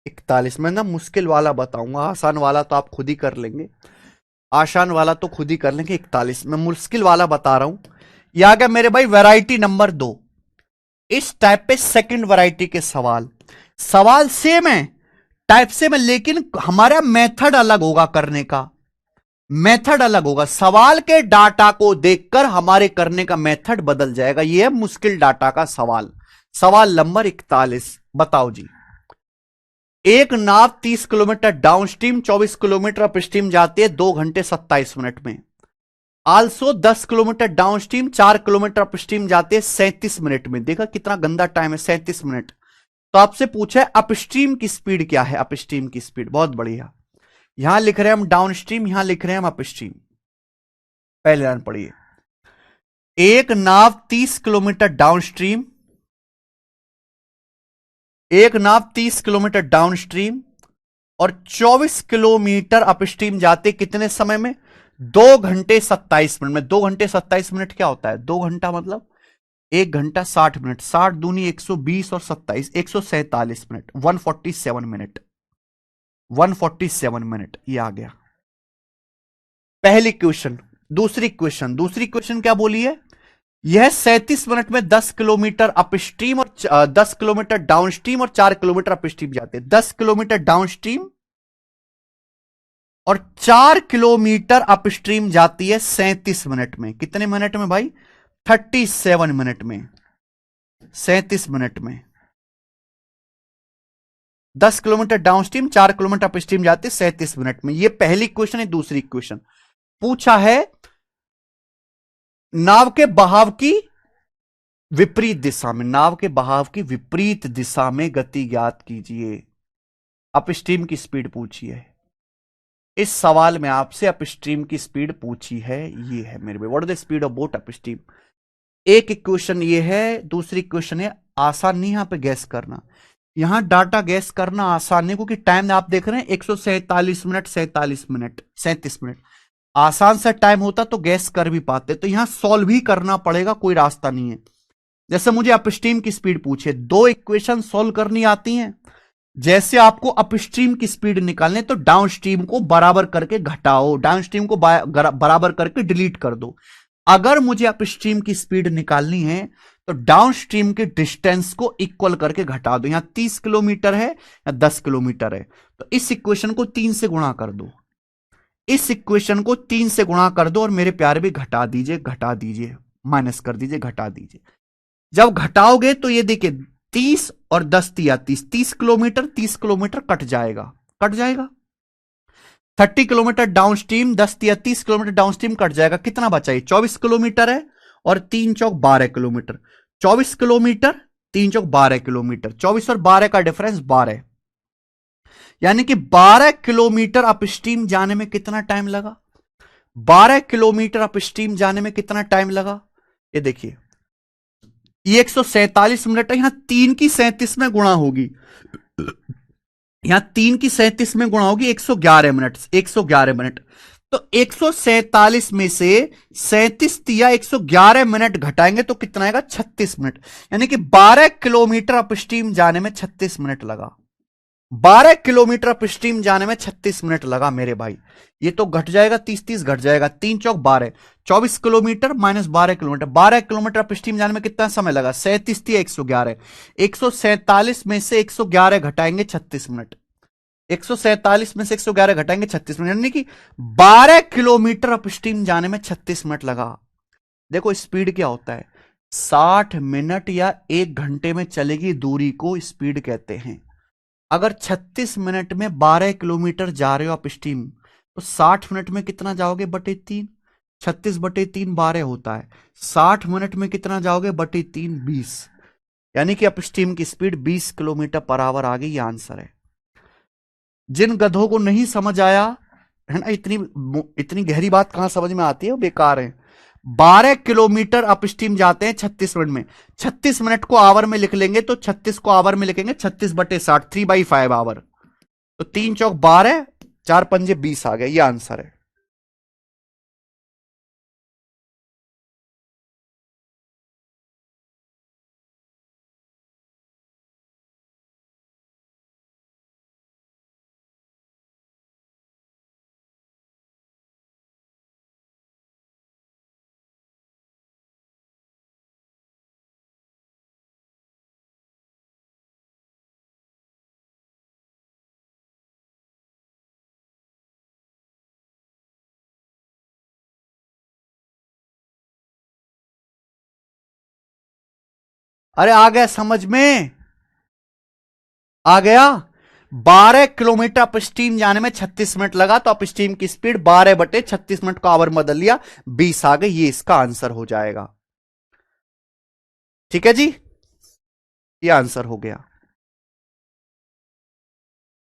41। मैं ना मुश्किल वाला बताऊंगा, आसान वाला तो आप खुद ही कर लेंगे, आसान वाला तो खुद ही कर लेंगे। 41 मैं मुश्किल वाला बता रहा हूं। यह आ गया मेरे भाई वैरायटी नंबर 2। इस टाइप पे सेकंड वैरायटी के सवाल, सवाल सेम है, टाइप सेम है, लेकिन हमारा मेथड अलग होगा करने का। मेथड अलग होगा। सवाल के डाटा को देखकर हमारे करने का मेथड बदल जाएगा। यह है मुश्किल डाटा का सवाल। सवाल नंबर 41, बताओ जी। एक नाव 30 kilometre down stream 24 kilometre upstream जाती है 2 घंटे 27 मिनट में। Also 10 kilometre down stream 4 kilometre upstream जाते हैं 37 मिनट में। देखा कितना गंदा टाइम है, 37 मिनट। तो आपसे पूछा है अपस्ट्रीम की स्पीड क्या है। अपस्ट्रीम की स्पीड, बहुत बढ़िया। यहां लिख रहे हैं हम डाउन स्ट्रीम, यहां लिख रहे हैं हम अपस्ट्रीम। पहले लाइन पढ़िए। एक नाव 30 किलोमीटर डाउन स्ट्रीम, एक नाव 30 किलोमीटर डाउन स्ट्रीम और 24 किलोमीटर अपस्ट्रीम जाते कितने समय में? 2 घंटे 27 मिनट में। 2 घंटे 27 मिनट क्या होता है? 2 घंटा मतलब 1 घंटा 60 मिनट। 60 दूनी 120 और 27 147 मिनट। 147 मिनट। 147 मिनट ये आ गया पहली क्वेश्चन। दूसरी क्वेश्चन क्या बोली है? यह 37 मिनट में 10 किलोमीटर अपस्ट्रीम और 10 किलोमीटर डाउनस्ट्रीम और 4 किलोमीटर अपस्ट्रीम जाते हैं। 10 किलोमीटर डाउनस्ट्रीम और 4 किलोमीटर अपस्ट्रीम जाती है 37 मिनट में। कितने मिनट में भाई? 37 मिनट में। 37 मिनट में 10 किलोमीटर डाउनस्ट्रीम 4 किलोमीटर अपस्ट्रीम जाते 37 मिनट में। यह पहली क्वेश्चन है। दूसरी क्वेश्चन पूछा है नाव के बहाव की विपरीत दिशा में, नाव के बहाव की विपरीत दिशा में गति ज्ञात कीजिए। अपस्ट्रीम की स्पीड पूछी है इस सवाल में आपसे। अपस्ट्रीम की स्पीड पूछी है, ये है मेरे भाई, what is the speed of boat upstream. एक क्वेश्चन ये है। दूसरी क्वेश्चन है, आसान नहीं यहां पे गैस करना, यहां डाटा गैस करना आसान नहीं, क्योंकि टाइम आप देख रहे हैं 147 मिनट 47 मिनट 37 मिनट। आसान सा टाइम होता तो गैस कर भी पाते, तो यहां सॉल्व भी करना पड़ेगा, कोई रास्ता नहीं है। जैसे मुझे अपस्ट्रीम की स्पीड पूछे, दो इक्वेशन सॉल्व करनी आती हैं। जैसे आपको अपस्ट्रीम की स्पीड निकालने तो डाउनस्ट्रीम को बराबर करके घटाओ, डाउनस्ट्रीम को बराबर करके डिलीट कर दो। अगर मुझे अपस्ट्रीम की स्पीड निकालनी है तो डाउनस्ट्रीम के डिस्टेंस को इक्वल करके घटा दो। यहां 30 किलोमीटर है या 10 किलोमीटर है, तो इस इक्वेशन को 3 से गुणा कर दो। इस इक्वेशन को 3 से गुणा कर दो और मेरे प्यारे भी घटा दीजिए, माइनस कर दीजिए, घटा दीजिए। जब घटाओगे तो ये देखिए 30 और 10 तिया 30, 30 किलोमीटर कट जाएगा। 30 किलोमीटर डाउनस्ट्रीम 10 तिया 30 किलोमीटर डाउनस्ट्रीम कट जाएगा। कितना बचा? 24 किलोमीटर है और 3 चौक 12 किलोमीटर। 24 किलोमीटर 3 चौक 12 किलोमीटर। 24 और 12 का डिफरेंस 12, यानी कि 12 किलोमीटर अपस्ट्रीम जाने में कितना टाइम लगा? 12 किलोमीटर अपस्ट्रीम जाने में कितना टाइम लगा? ये देखिए, ये 147 मिनट है। यहां 3 की 37 में गुणा होगी, यहां 3 की 37 में गुणा होगी 111 मिनट। 111 मिनट तो 147 में से 37 तिया 111 मिनट घटाएंगे तो कितना आएगा? 36 मिनट। यानी कि 12 किलोमीटर अपस्ट्रीम जाने में 36 मिनट लगा। 12 किलोमीटर अपस्ट्रीम जाने में 36 मिनट लगा मेरे भाई। ये तो घट जाएगा, 30 घट जाएगा, 3 चौक 12, 24 kilometre minus 12 kilometre. 12 kilometre upstream जाने में कितना समय लगा? 37 थी 111, 147 में से 111 घटाएंगे 36 मिनट। 147 में से 111 घटाएंगे 36 मिनट, यानी कि 12 किलोमीटर अपस्ट्रीम जाने में 36 मिनट लगा। देखो स्पीड क्या होता है, 60 मिनट या 1 घंटे में चलेगी दूरी को स्पीड कहते हैं। अगर 36 मिनट में 12 किलोमीटर जा रहे हो अपस्ट्रीम तो 60 मिनट में कितना जाओगे? बटे 3। 36 बटे 3 12 होता है। 60 मिनट में कितना जाओगे? बटे 3 20, यानी कि अपस्ट्रीम की स्पीड 20 किलोमीटर पर आवर आ गई। ये आंसर है। जिन गधों को नहीं समझ आया है ना, इतनी गहरी बात कहां समझ में आती है, वो बेकार है। 12 किलोमीटर अपस्ट्रीम जाते हैं 36 मिनट में। 36 मिनट को आवर में लिख लेंगे तो 36 को आवर में लिखेंगे 36 बटे 60, 3/5 आवर। तो 3 चौक 12, 4 पंजे 20 आ गए। ये आंसर है। अरे आ गया समझ में? आ गया। 12 किलोमीटर अपस्ट्रीम जाने में 36 मिनट लगा, तो अपस्ट्रीम की स्पीड 12 बटे 36 मिनट को आवर बदल लिया, 20 आ गई। ये इसका आंसर हो जाएगा। ठीक है जी, ये आंसर हो गया।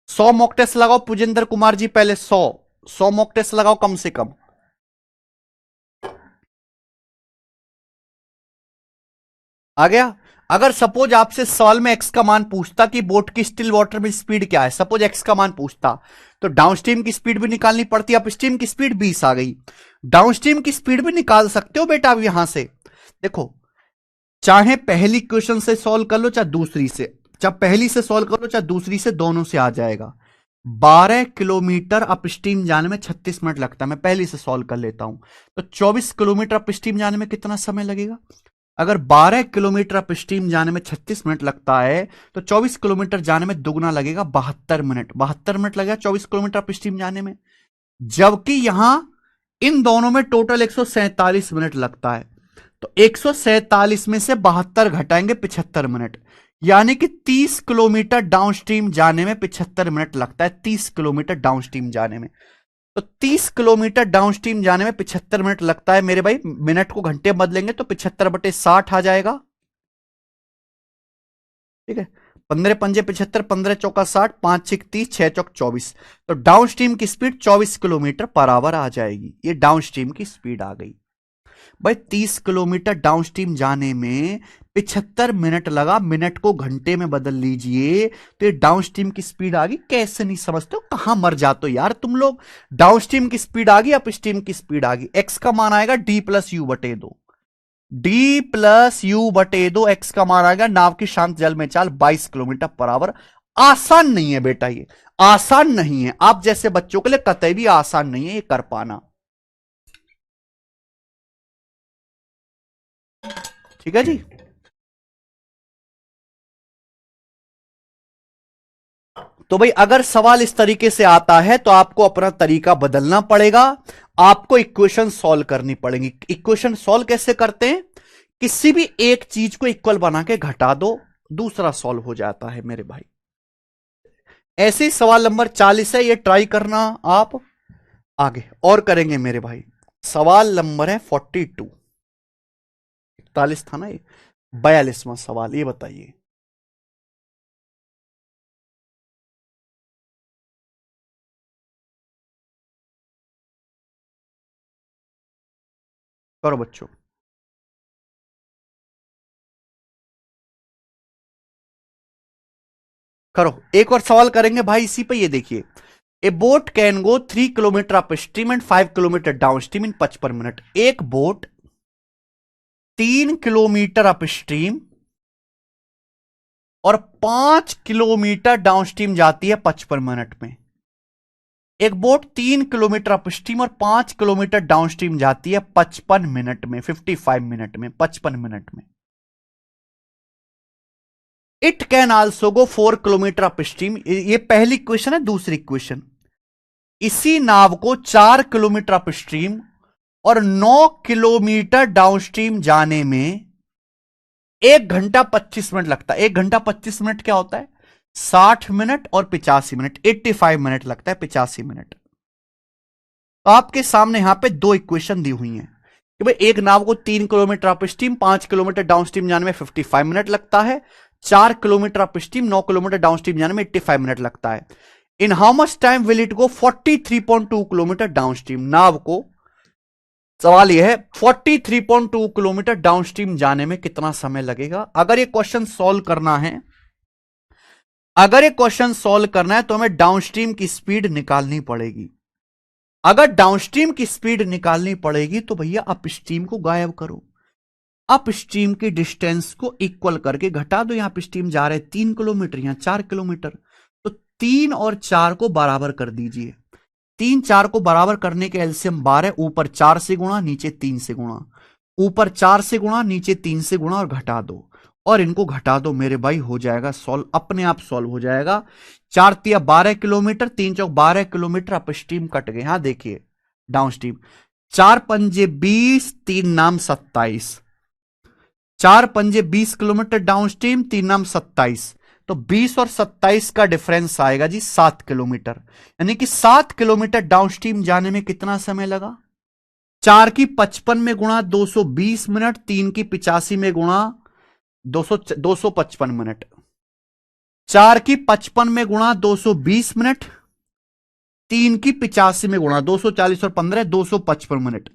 100 मॉक टेस्ट लगाओ पुजेंद्र कुमार जी, पहले 100 मॉक टेस्ट लगाओ कम से कम। आ गया। अगर सपोज आपसे सवाल में एक्स का मान पूछता कि बोट की स्टिल वाटर में स्पीड क्या है, सपोज एक्स का मान पूछता, तो डाउनस्ट्रीम की स्पीड भी निकालनी पड़ती। अपस्ट्रीम की स्पीड 20 आ गई, डाउनस्ट्रीम की स्पीड भी निकाल सकते हो बेटा। अब यहां से देखो, चाहे पहली क्वेश्चन से सॉल्व कर लो चाहे दूसरी से, चाहे पहली से सॉल्व कर लो चाहे दूसरी से, दोनों से आ जाएगा। 12 किलोमीटर अपस्ट्रीम जाने में 36 मिनट लगता है। मैं पहली से सॉल्व कर लेता हूं, तो 24 किलोमीटर अपस्ट्रीम जाने में कितना समय लगेगा? अगर 12 किलोमीटर अपस्ट्रीम जाने में 36 मिनट लगता है, तो 24 किलोमीटर जाने में दुगना लगेगा, 72 मिनट। 72 मिनट लगेगा 24 किलोमीटर अपस्ट्रीम जाने में, जबकि यहां इन दोनों में टोटल 147 मिनट लगता है। तो 147 में से 72 घटाएंगे, 75 मिनट, यानी कि 30 किलोमीटर डाउनस्ट्रीम जाने में 75 मिनट लगता है। 30 किलोमीटर डाउनस्ट्रीम जाने में, तो 30 किलोमीटर डाउनस्ट्रीम जाने में 75 मिनट लगता है मेरे भाई। मिनट को घंटे बदलेंगे तो 75/60 आ जाएगा। ठीक है, 15 पंजे 75, 15 चौका 60, 5 छिक 30, 6 चौक 24। तो डाउनस्ट्रीम की स्पीड 24 किलोमीटर पर आवर आ जाएगी। ये डाउनस्ट्रीम की स्पीड आ गई भाई। 30 किलोमीटर डाउनस्ट्रीम जाने में 75 मिनट लगा, मिनट को घंटे में बदल लीजिए तो ये डाउनस्ट्रीम की स्पीड आ गई। कैसे नहीं समझते हो, कहां मर जाते हो यार तुम लोग। डाउनस्ट्रीम की स्पीड आ गई, अपस्ट्रीम की स्पीड आ गई। एक्स का मान आएगा D+U/2, D+U/2, एक्स का मान आएगा। नाव की शांत जल में चाल 22 किलोमीटर पर आवर। आसान नहीं है बेटा, ये आसान नहीं है। आप जैसे बच्चों के लिए कतई भी आसान नहीं है ये कर पाना। ठीक है जी। तो भाई अगर सवाल इस तरीके से आता है तो आपको अपना तरीका बदलना पड़ेगा, आपको इक्वेशन सॉल्व करनी पड़ेगी। इक्वेशन सॉल्व कैसे करते हैं? किसी भी एक चीज को इक्वल बना के घटा दो, दूसरा सॉल्व हो जाता है मेरे भाई। ऐसे ही सवाल नंबर 40 है, ये ट्राई करना आप। आगे और करेंगे मेरे भाई। सवाल नंबर है 42, 41 था ना ये, 42वां सवाल। ये बताइए, करो बच्चों। करो, एक और सवाल करेंगे भाई इसी पे। ये देखिए, ए boat can go 3 kilometre up stream and 5 kilometre down stream in 55 minute. एक बोट 3 किलोमीटर अप स्ट्रीम और 5 किलोमीटर डाउन स्ट्रीम जाती है 55 मिनट में। एक बोट 3 किलोमीटर अप स्ट्रीम और 5 किलोमीटर डाउन स्ट्रीम जाती है 55 मिनट में, 55 मिनट में, 55 मिनट में। It can also go 4 kilometre up stream. ये पहली क्वेश्चन है। दूसरी क्वेश्चन, इसी नाव को 4 किलोमीटर अप स्ट्रीम और 9 किलोमीटर डाउनस्ट्रीम जाने में 1 घंटा 25 मिनट लगता है। 1 घंटा 25 मिनट क्या होता है? 60 मिनट और 85 मिनट, 85 मिनट लगता है, 85 मिनट। तो आपके सामने यहां पे दो इक्वेशन दी हुई हैं कि भाई एक नाव को 3 kilometre up stream 5 kilometre downstream जाने में 55 मिनट लगता है, 4 kilometre up stream 9 kilometre downstream जाने में 85 मिनट लगता है। In how much time will it go 43.2 kilometre downstream. नाव को, सवाल यह है 43.2 किलोमीटर डाउनस्ट्रीम जाने में कितना समय लगेगा। अगर ये क्वेश्चन सॉल्व करना है, अगर ये क्वेश्चन सॉल्व करना है तो हमें डाउनस्ट्रीम की स्पीड निकालनी पड़ेगी। अगर डाउनस्ट्रीम की स्पीड निकालनी पड़ेगी तो भैया अपस्ट्रीम को गायब करो, अपस्ट्रीम की डिस्टेंस को इक्वल करके घटा दो। यहां अपस्ट्रीम जा रहे 3 किलोमीटर, यहां 4 किलोमीटर, तो 3 और 4 को बराबर कर दीजिए। 3 4 को बराबर करने के एलसीएम 12, ऊपर 4 से गुणा नीचे 3 से गुणा, ऊपर 4 से गुणा नीचे 3 से गुणा और घटा दो, और इनको घटा दो मेरे भाई, हो जाएगा सॉल्व, अपने आप सॉल्व हो जाएगा। 4 तिया 12 किलोमीटर, 3 चौक 12 किलोमीटर अपस्ट्रीम कट गए। यहां देखिए डाउनस्ट्रीम, 4 पंजे 20, 3 नाम 27, 4 पंजे 20 किलोमीटर डाउनस्ट्रीम, 3 नाम 27, तो 20 और 27 का डिफरेंस आएगा जी 7 किलोमीटर। यानी कि 7 किलोमीटर डाउनस्ट्रीम जाने में कितना समय लगा? 4 की 55 में गुणा 220 मिनट, 3 की 85 में गुणा 255 मिनट, 4 की 55 में गुणा 220 मिनट, 3 की 85 में गुणा 240 और 15 255 मिनट।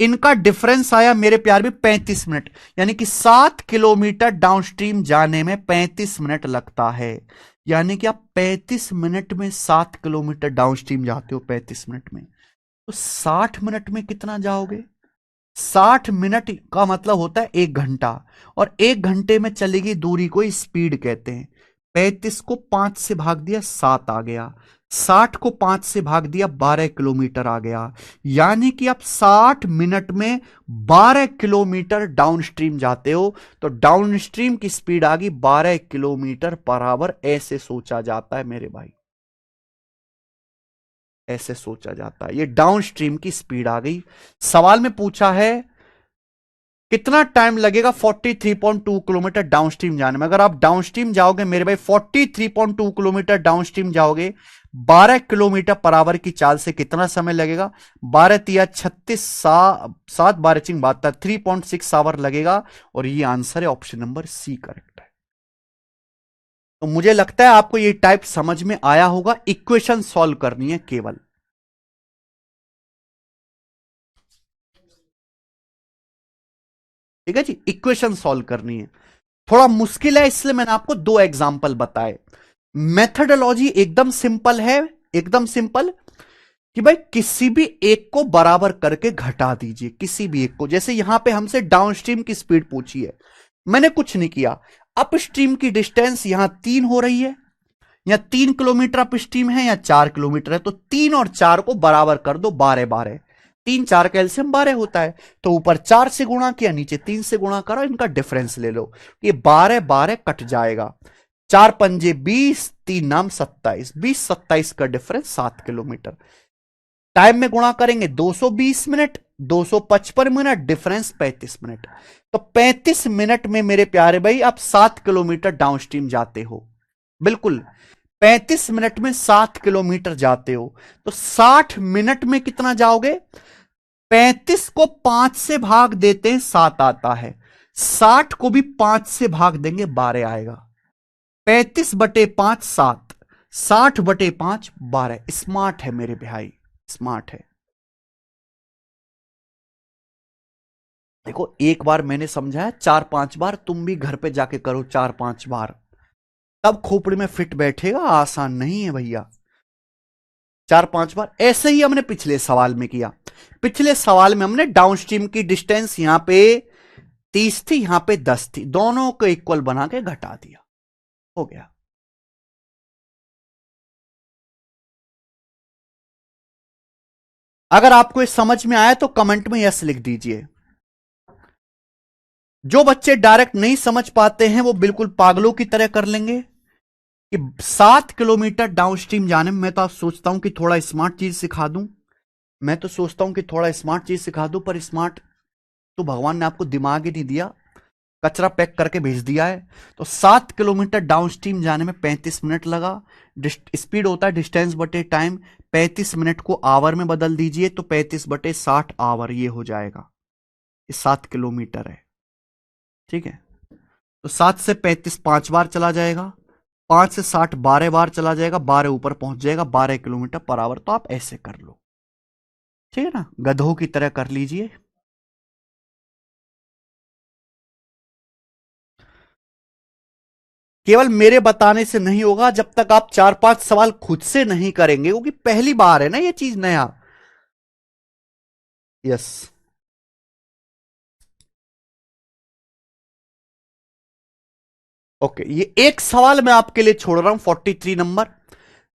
इनका डिफरेंस आया मेरे प्यार भी 35 मिनट, यानी कि 7 किलोमीटर डाउनस्ट्रीम जाने में 35 मिनट लगता है। यानी कि आप 35 मिनट में 7 किलोमीटर डाउनस्ट्रीम जाते हो 35 मिनट में, तो 60 मिनट में कितना जाओगे? 60 मिनट का मतलब होता है 1 घंटा, और 1 घंटे में चलेगी दूरी को स्पीड कहते हैं। 35 को 5 से भाग दिया 7 आ गया, 60 को 5 से भाग दिया 12 किलोमीटर आ गया। यानी कि आप 60 मिनट में 12 किलोमीटर डाउनस्ट्रीम जाते हो, तो डाउनस्ट्रीम की स्पीड आ गई 12 किलोमीटर पर आवर। ऐसे सोचा जाता है मेरे भाई, ऐसे सोचा जाता है। ये डाउनस्ट्रीम की स्पीड आ गई। सवाल में पूछा है कितना टाइम लगेगा 43.2 किलोमीटर डाउनस्ट्रीम जाने में। अगर आप डाउनस्ट्रीम जाओगे मेरे भाई 43.2 किलोमीटर डाउनस्ट्रीम जाओगे 12 किलोमीटर पर आवर की चाल से, कितना समय लगेगा? 12 तिया 36, 7 12 चिंग 72, 3.6 आवर लगेगा। और ये आंसर है ऑप्शन नंबर सी करेक्ट है। तो मुझे लगता है आपको ये टाइप समझ में आया होगा। इक्वेशन सॉल्व करनी है केवल। ठीक है जी, इक्वेशन सॉल्व करनी है। थोड़ा मुश्किल है इसलिए मैंने आपको 2 एग्जांपल बताए। मेथडोलॉजी एकदम सिंपल है, एकदम सिंपल, कि भाई किसी भी एक को बराबर करके घटा दीजिए, किसी भी एक को। जैसे यहां पे हमसे डाउनस्ट्रीम की स्पीड पूछी है, मैंने कुछ नहीं किया। अपस्ट्रीम की डिस्टेंस यहां 3 हो रही है, या 3 किलोमीटर अपस्ट्रीम है या 4 किलोमीटर है, तो 3 और 4 को बराबर कर दो 12 12। 3 4 का एलसीएम 12 होता है, तो ऊपर 4 से गुणा किया, नीचे 3 से गुणा करो, इनका डिफरेंस ले लो। ये 12 12 कट जाएगा, 4 पंजे 20, 3 नाम 27, 20 27 का डिफरेंस 7 किलोमीटर। टाइम में गुणा करेंगे 220 मिनट, 255 मिनट, डिफरेंस 35 मिनट। तो 35 मिनट में मेरे प्यारे भाई आप 7 किलोमीटर डाउनस्ट्रीम जाते हो। बिल्कुल 35 मिनट में 7 किलोमीटर जाते हो, तो 60 मिनट में कितना जाओगे? 35 को 5 से भाग देते हैं 7 आता है, 60 को भी 5 से भाग देंगे 12 आएगा। 35/5 7, 60/5 12। स्मार्ट है मेरे भाई, स्मार्ट है। देखो एक बार मैंने समझाया, 4-5 बार तुम भी घर पे जाके करो, 4-5 बार, तब खोपड़ी में फिट बैठेगा। आसान नहीं है भैया। 4-5 बार ऐसे ही हमने पिछले सवाल में किया। पिछले सवाल में हमने डाउनस्ट्रीम की डिस्टेंस यहां पे 30 थी, यहां पे 10 थी, दोनों को इक्वल बना के घटा दिया, हो गया। अगर आपको ये समझ में आया तो कमेंट में यस लिख दीजिए। जो बच्चे डायरेक्ट नहीं समझ पाते हैं वो बिल्कुल पागलों की तरह कर लेंगे कि 7 किलोमीटर डाउनस्ट्रीम जाने में। मैं तो आप सोचता हूं कि थोड़ा स्मार्ट चीज सिखा दूं, मैं तो सोचता हूं कि थोड़ा स्मार्ट चीज सिखा दूं, पर स्मार्ट तो भगवान ने आपको दिमाग ही नहीं दिया, कचरा पैक करके भेज दिया है। तो 7 किलोमीटर डाउनस्ट्रीम जाने में 35 मिनट लगा। स्पीड होता है डिस्टेंस बटे टाइम, 35 मिनट को आवर में बदल दीजिए तो 35/60 आवर ये हो जाएगा। ये 7 किलोमीटर है, ठीक है। तो 7 से 35 5 बार चला जाएगा, 5 से 60 12 बार चला जाएगा, 12 ऊपर पहुंच जाएगा 12 किलोमीटर पर आवर। तो आप ऐसे कर लो, ठीक है ना, गधों की तरह कर लीजिए। केवल मेरे बताने से नहीं होगा, जब तक आप 4-5 सवाल खुद से नहीं करेंगे, क्योंकि पहली बार है ना ये चीज नया। Yes, okay. ये एक सवाल मैं आपके लिए छोड़ रहा हूं 43 नंबर,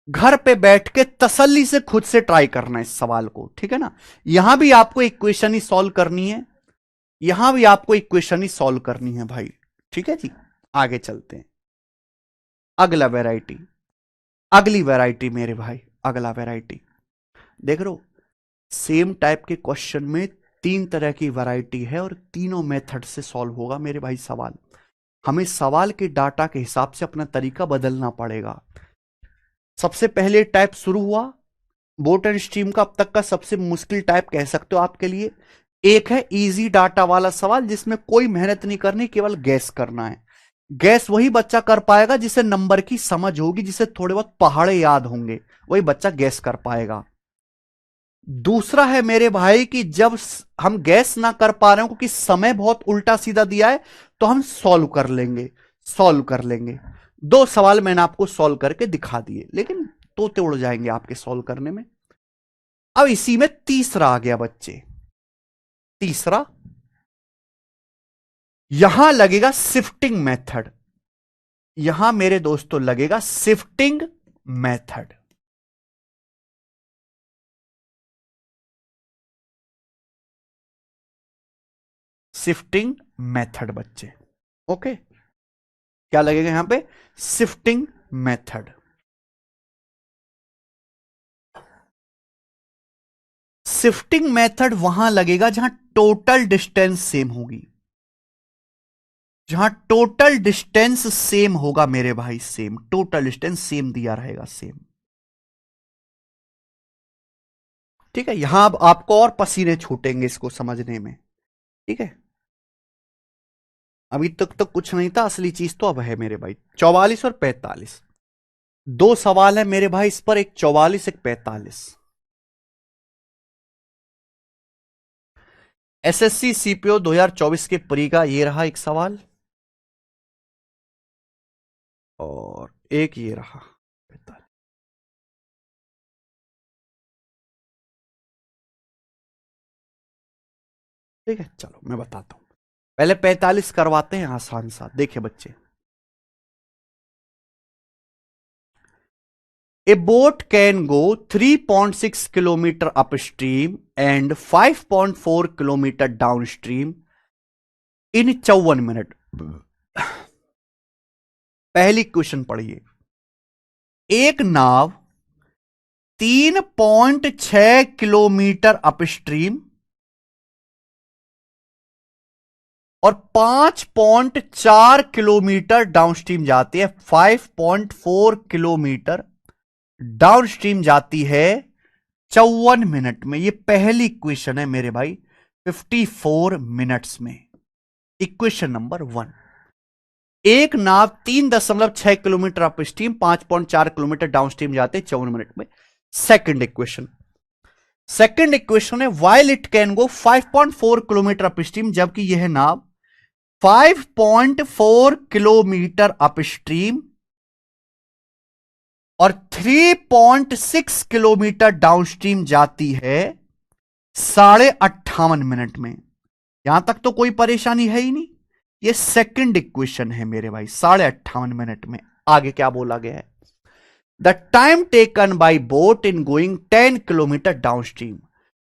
घर पे बैठ के तसल्ली से खुद से ट्राई करना इस सवाल को, ठीक है ना। यहां भी आपको इक्वेशन ही सॉल्व करनी है, यहां भी आपको इक्वेशन ही सॉल्व करनी है भाई, ठीक है जी। आगे चलते हैं, अगला वैरायटी, अगली वैरायटी मेरे भाई, अगला वैरायटी देख रो। सेम टाइप के क्वेश्चन में 3 तरह की वैरायटी है और तीनों मेथड से सॉल्व होगा मेरे भाई सवाल। हमें सवाल के डाटा के हिसाब से अपना तरीका बदलना पड़ेगा। सबसे पहले टाइप शुरू हुआ बोट एंड स्ट्रीम का, अब तक का सबसे मुश्किल टाइप कह सकते हो आपके लिए। एक है इजी डाटा वाला सवाल, जिसमें कोई मेहनत नहीं करनी, केवल गैस करना है। गैस वही बच्चा कर पाएगा जिसे नंबर की समझ होगी, जिसे थोड़े बहुत पहाड़े याद होंगे, वही बच्चा गैस कर पाएगा। दूसरा है मेरे भाई कि जब हम गैस ना कर पा रहे हो क्योंकि समय बहुत उल्टा सीधा दिया है, तो हम सॉल्व कर लेंगे, सॉल्व कर लेंगे। दो सवाल मैंने आपको सॉल्व करके दिखा दिए, लेकिन तोते उड़ जाएंगे आपके सॉल्व करने में। अब इसी में तीसरा आ गया बच्चे, तीसरा यहां लगेगा शिफ्टिंग मेथड, यहां मेरे दोस्तों लगेगा शिफ्टिंग मेथड। शिफ्टिंग मेथड बच्चे, ओके, क्या लगेगा यहां पे? Shifting method. शिफ्टिंग मेथड वहां लगेगा जहां टोटल डिस्टेंस सेम होगी, जहां टोटल डिस्टेंस सेम होगा मेरे भाई, सेम टोटल डिस्टेंस सेम दिया रहेगा, सेम। ठीक है, यहां अब आपको और पसीने छूटेंगे इसको समझने में। ठीक है, अभी तक तो कुछ नहीं था, असली चीज तो अब है मेरे भाई। 44 और 45, दो सवाल है मेरे भाई इस पर, एक 44 एक 45। एसएससी सीपीओ 2024 के प्री का ये रहा एक सवाल, और एक ये रहा 45। ठीक है, चलो मैं बताता हूं, पहले 45 करवाते हैं आसान सा। देखिए बच्चे, A boat can go 3.6 kilometer upstream and 5.4 kilometer downstream in 54 minute. पहली क्वेश्चन पढ़िए, एक नाव 3.6 किलोमीटर अपस्ट्रीम और 5.4 किलोमीटर डाउनस्ट्रीम जाती है, 5.4 किलोमीटर डाउनस्ट्रीम जाती है 54 मिनट में। ये पहली क्वेश्चन है मेरे भाई, 54 मिनट्स में। इक्वेशन नंबर 1, एक नाव 3.6 किलोमीटर अपस्ट्रीम 5.4 किलोमीटर डाउनस्ट्रीम जाते 54 मिनट में। सेकंड इक्वेशन, सेकंड इक्वेशन है while it can go 5.4 kilometre upstream, जबकि यह नाव 5.4 किलोमीटर अपस्ट्रीम और 3.6 किलोमीटर डाउनस्ट्रीम जाती है 58.5 मिनट में। यहां तक तो कोई परेशानी है ही नहीं। ये सेकंड इक्वेशन है मेरे भाई, 58.5 मिनट में। आगे क्या बोला गया है? The time taken by boat in going 10 kilometre downstream,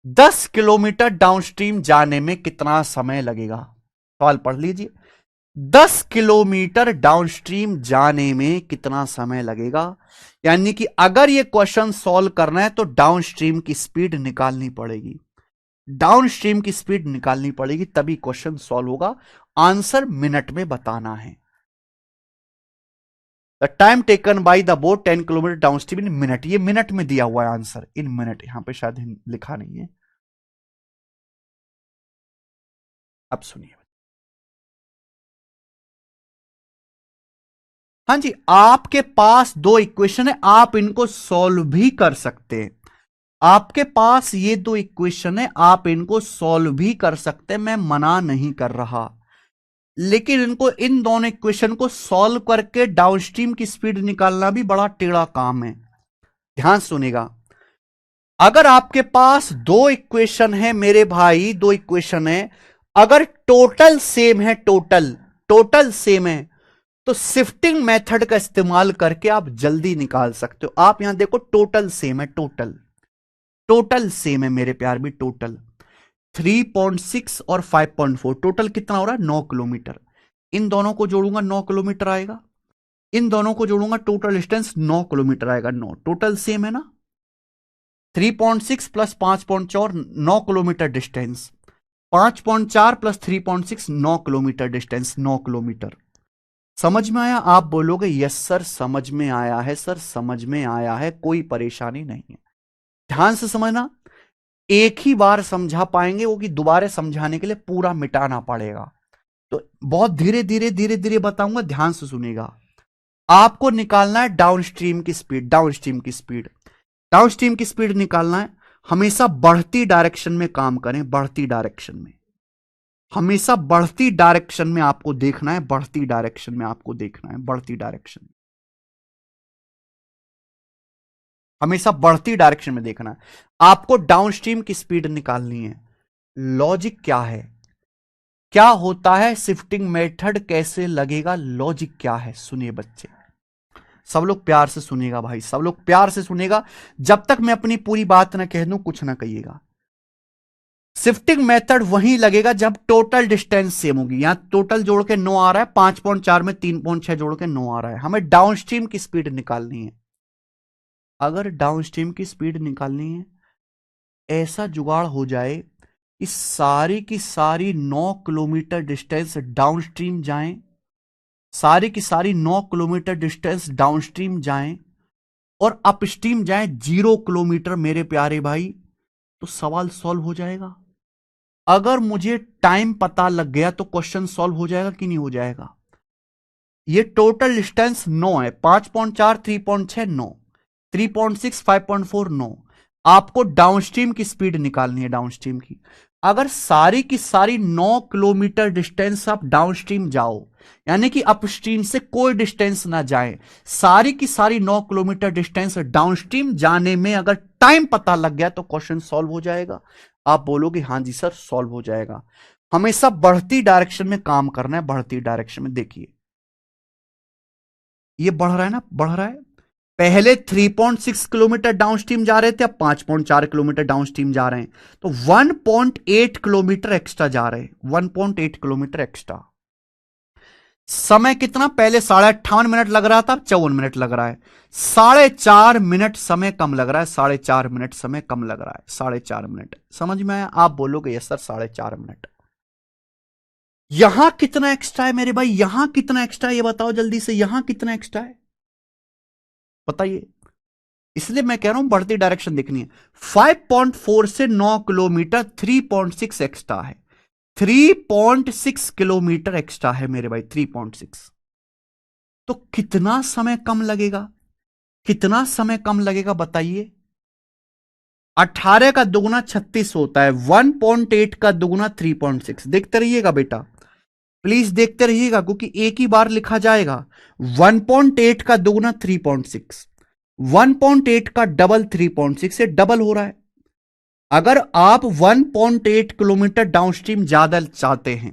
10 kilometre downstream जाने में कितना समय लगेगा? सवाल पढ़ लीजिए, 10 किलोमीटर डाउनस्ट्रीम जाने में कितना समय लगेगा। यानी कि अगर यह क्वेश्चन सॉल्व करना है तो डाउनस्ट्रीम की स्पीड निकालनी पड़ेगी, डाउनस्ट्रीम की स्पीड निकालनी पड़ेगी, तभी क्वेश्चन सॉल्व होगा। आंसर मिनट में बताना है। The time taken by the boat 10 kilometre downstream in minute, ये मिनट में दिया हुआ है आंसर, इन मिनट। यहां पे शायद लिखा नहीं है। अब सुनिए, हाँ जी, आपके पास दो इक्वेशन है, आप इनको सॉल्व भी कर सकते हैं। आपके पास ये दो इक्वेशन है, आप इनको सॉल्व भी कर सकते हैं, मैं मना नहीं कर रहा। लेकिन इनको, इन दोनों इक्वेशन को सॉल्व करके डाउनस्ट्रीम की स्पीड निकालना भी बड़ा टेढ़ा काम है। ध्यान सुनेगा, अगर आपके पास दो इक्वेशन है मेरे भाई, दो इक्वेशन है, अगर टोटल सेम है, टोटल सेम है, तो शिफ्टिंग मेथड का इस्तेमाल करके आप जल्दी निकाल सकते हो। आप यहां देखो, टोटल सेम है, टोटल सेम है मेरे प्यार भी। टोटल 3.6 और 5.4, टोटल कितना हो रहा है? 9 किलोमीटर। इन दोनों को जोड़ूंगा 9 किलोमीटर आएगा, इन दोनों को जोड़ूंगा टोटल डिस्टेंस 9 किलोमीटर आएगा। 9 टोटल सेम है ना, 3.6 plus 5.4 9 kilometre distance, 5.4 plus 3.6 9 kilometre distance, 9 kilometre. समझ में आया? आप बोलोगे यस सर समझ में आया है, सर समझ में आया है, कोई परेशानी नहीं है। ध्यान से समझना, एक ही बार समझा पाएंगे वो, कि दोबारा समझाने के लिए पूरा मिटाना पड़ेगा। तो बहुत धीरे धीरे धीरे धीरे बताऊंगा, ध्यान से सुनेगा। आपको निकालना है डाउनस्ट्रीम की स्पीड, डाउनस्ट्रीम की स्पीड, डाउनस्ट्रीम की स्पीड निकालना है। हमेशा बढ़ती डायरेक्शन में काम करें, बढ़ती डायरेक्शन में, हमेशा बढ़ती डायरेक्शन में आपको देखना है, बढ़ती डायरेक्शन में आपको देखना है, बढ़ती डायरेक्शन में, हमेशा बढ़ती डायरेक्शन में देखना है। आपको डाउनस्ट्रीम की स्पीड निकालनी है। लॉजिक क्या है, क्या होता है शिफ्टिंग मेथड, कैसे लगेगा, लॉजिक क्या है, सुनिए बच्चे, सब लोग प्यार से सुनिएगा भाई, सब लोग प्यार से सुनिएगा। जब तक मैं अपनी पूरी बात ना कह दूं कुछ ना कहिएगा। शिफ्टिंग मेथड वहीं लगेगा जब टोटल डिस्टेंस सेम होगी। यहां टोटल जोड़ के 9 आ रहा है, 5.4 में 3.6 जोड़ के 9 आ रहा है। हमें डाउनस्ट्रीम की स्पीड निकालनी है। अगर डाउनस्ट्रीम की स्पीड निकालनी है, ऐसा जुगाड़ हो जाए कि सारी की सारी 9 किलोमीटर डिस्टेंस डाउनस्ट्रीम जाएं, सारी की सारी 9 किलोमीटर डिस्टेंस डाउनस्ट्रीम जाएं और अपस्ट्रीम जाएं 0 किलोमीटर, मेरे प्यारे भाई, तो सवाल सॉल्व हो जाएगा। अगर मुझे टाइम पता लग गया तो क्वेश्चन सॉल्व हो जाएगा कि नहीं हो जाएगा। ये टोटल डिस्टेंस 9 है, 5.4, 3.6, 9, 3.6, 5.4, 9। आपको डाउनस्ट्रीम की स्पीड निकालनी है, डाउनस्ट्रीम की। अगर सारी की सारी 9 किलोमीटर डिस्टेंस आप डाउनस्ट्रीम जाओ, यानी कि अपस्ट्रीम से कोई डिस्टेंस ना जाए, सारी की सारी 9 किलोमीटर डिस्टेंस डाउनस्ट्रीम जाने में अगर टाइम पता लग गया तो क्वेश्चन सॉल्व हो जाएगा। आप बोलोगे हाँ जी सर सॉल्व हो जाएगा। हमेशा बढ़ती डायरेक्शन में काम करना है, बढ़ती डायरेक्शन में। देखिए ये बढ़ रहा है ना, बढ़ रहा है। पहले 3.6 किलोमीटर डाउनस्ट्रीम जा रहे थे, अब 5.4 किलोमीटर डाउनस्ट्रीम जा रहे हैं, तो 1.8 किलोमीटर एक्स्ट्रा जा रहे हैं, 1.8 किलोमीटर एक्स्ट्रा। समय कितना, पहले 58.5 मिनट लग रहा था, अब 54 मिनट लग रहा है। 4.5 मिनट समय कम लग रहा है, 4.5 मिनट समय कम लग रहा है, 4.5 मिनट। समझ में आया? आप बोलोगे यस सर 4.5 मिनट। यहां कितना एक्स्ट्रा है मेरे भाई, यहां कितना एक्स्ट्रा है ये बताओ जल्दी से, यहां कितना एक्स्ट्रा है बताइए। इसलिए मैं कह रहा हूं बढ़ती डायरेक्शन देखनी है। 5.4 से 9 किलोमीटर 3.6 एक्स्ट्रा है, 3.6 किलोमीटर एक्स्ट्रा है मेरे भाई, 3.6। तो कितना समय कम लगेगा, कितना समय कम लगेगा बताइए। 18 का दुगुना 36 होता है, 1.8 का दुगुना 3.6। देखते रहिएगा बेटा, प्लीज देखते रहिएगा, क्योंकि एक ही बार लिखा जाएगा। 1.8 का दुगुना 3.6, 1.8 का डबल 3.6 से डबल हो रहा है। अगर आप 1.8 किलोमीटर डाउनस्ट्रीम ज्यादा चाहते हैं,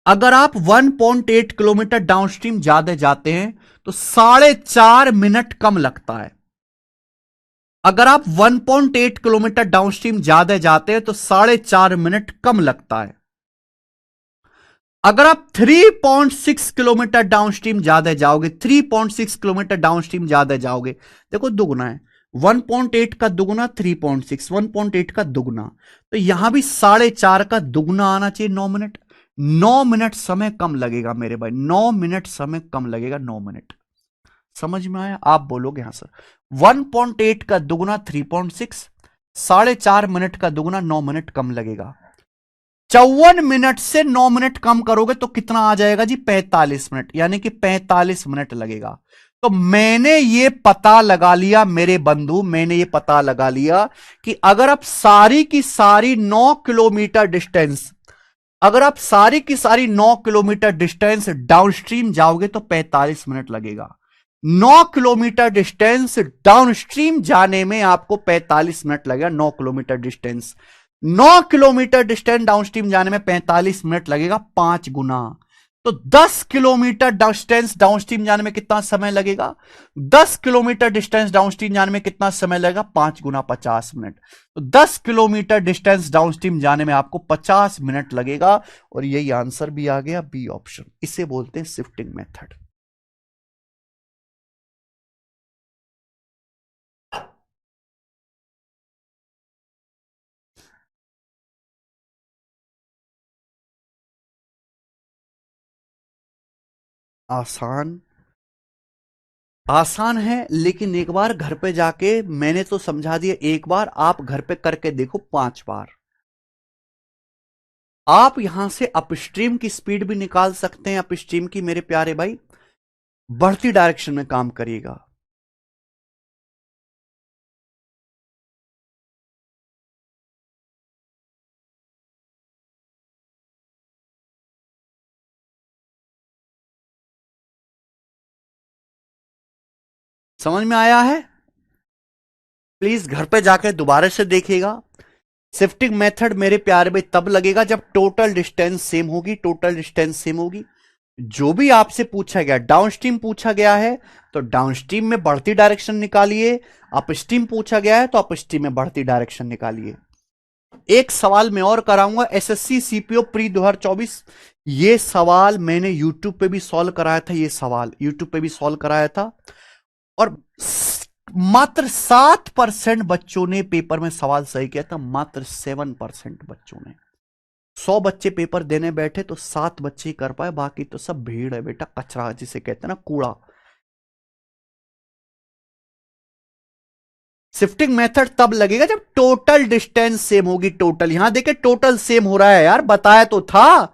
अगर आप 1.8 किलोमीटर डाउनस्ट्रीम ज्यादा जाते हैं तो 4.5 मिनट कम लगता है। अगर आप 1.8 किलोमीटर डाउनस्ट्रीम ज्यादा जाते हैं तो 4.5 मिनट कम लगता है। अगर आप 3.6 किलोमीटर डाउनस्ट्रीम ज्यादा जाओगे, 3.6 किलोमीटर डाउनस्ट्रीम ज्यादा जाओगे, देखो दुगुना है, 1.8 का दुगुना 3.6, 1.8 का दुगुना, तो यहां भी 4.5 का दुगुना आना चाहिए, 9 मिनट। 9 मिनट समय कम लगेगा मेरे भाई, 9 मिनट समय कम लगेगा, 9 मिनट। समझ में आया? आप बोलोगे हाँ सर। 1.8 का दुगुना 3.6, 4.5 मिनट का दुगुना 9 मिनट कम लगेगा। 54 मिनट से 9 मिनट कम करोगे तो कितना आ जाएगा जी, 45 मिनट, यानी कि 45 मिनट लगेगा। तो मैंने ये पता लगा लिया मेरे बंधु, मैंने ये पता लगा लिया कि अगर आप सारी की सारी 9 किलोमीटर डिस्टेंस, अगर आप सारी की सारी 9 किलोमीटर डिस्टेंस डाउनस्ट्रीम जाओगे तो 45 मिनट लगेगा। 9 किलोमीटर डिस्टेंस डाउनस्ट्रीम जाने में आपको 45 मिनट लगेगा। 9 kilometre distance, 9 kilometre distance downstream जाने में 45 मिनट लगेगा, 5 गुना। तो 10 किलोमीटर डिस्टेंस डाउनस्ट्रीम जाने में कितना समय लगेगा, 10 किलोमीटर डिस्टेंस डाउनस्ट्रीम जाने में कितना समय लगेगा, 5 गुना 50 मिनट। तो 10 किलोमीटर डिस्टेंस डाउनस्ट्रीम जाने में आपको 50 मिनट लगेगा। और यही आंसर भी आ गया, बी ऑप्शन। इसे बोलते हैं शिफ्टिंग मेथड। आसान, आसान है, लेकिन एक बार घर पे जाके, मैंने तो समझा दिया, एक बार आप घर पे करके देखो 5 बार। आप यहां से अपस्ट्रीम की स्पीड भी निकाल सकते हैं, अपस्ट्रीम की मेरे प्यारे भाई। बढ़ती डायरेक्शन में काम करिएगा। समझ में आया है? प्लीज घर पे जाकर दोबारा से देखिएगा। शिफ्टिंग मेथड मेरे प्यारे भाई तब लगेगा जब टोटल डिस्टेंस सेम होगी, टोटल डिस्टेंस सेम होगी। जो भी आपसे पूछा गया, डाउनस्ट्रीम पूछा गया है तो डाउनस्ट्रीम में बढ़ती डायरेक्शन निकालिए, अपस्ट्रीम पूछा गया है तो अपस्ट्रीम में बढ़ती डायरेक्शन निकालिए। एक सवाल मैं और कराऊंगा, एसएससी सीपीओ प्री 2024। ये सवाल मैंने यूट्यूब पे भी सॉल्व कराया था, ये सवाल यूट्यूब पे भी सॉल्व कराया था और मात्र 7% बच्चों ने पेपर में सवाल सही किया था, मात्र 7% बच्चों ने। 100 बच्चे पेपर देने बैठे तो 7 बच्चे ही कर पाए, बाकी तो सब भीड़ है बेटा, कचरा जिसे कहते हैं ना, कूड़ा। शिफ्टिंग मेथड तब लगेगा जब टोटल डिस्टेंस सेम होगी। टोटल यहां देखे टोटल सेम हो रहा है यार, बताया तो था।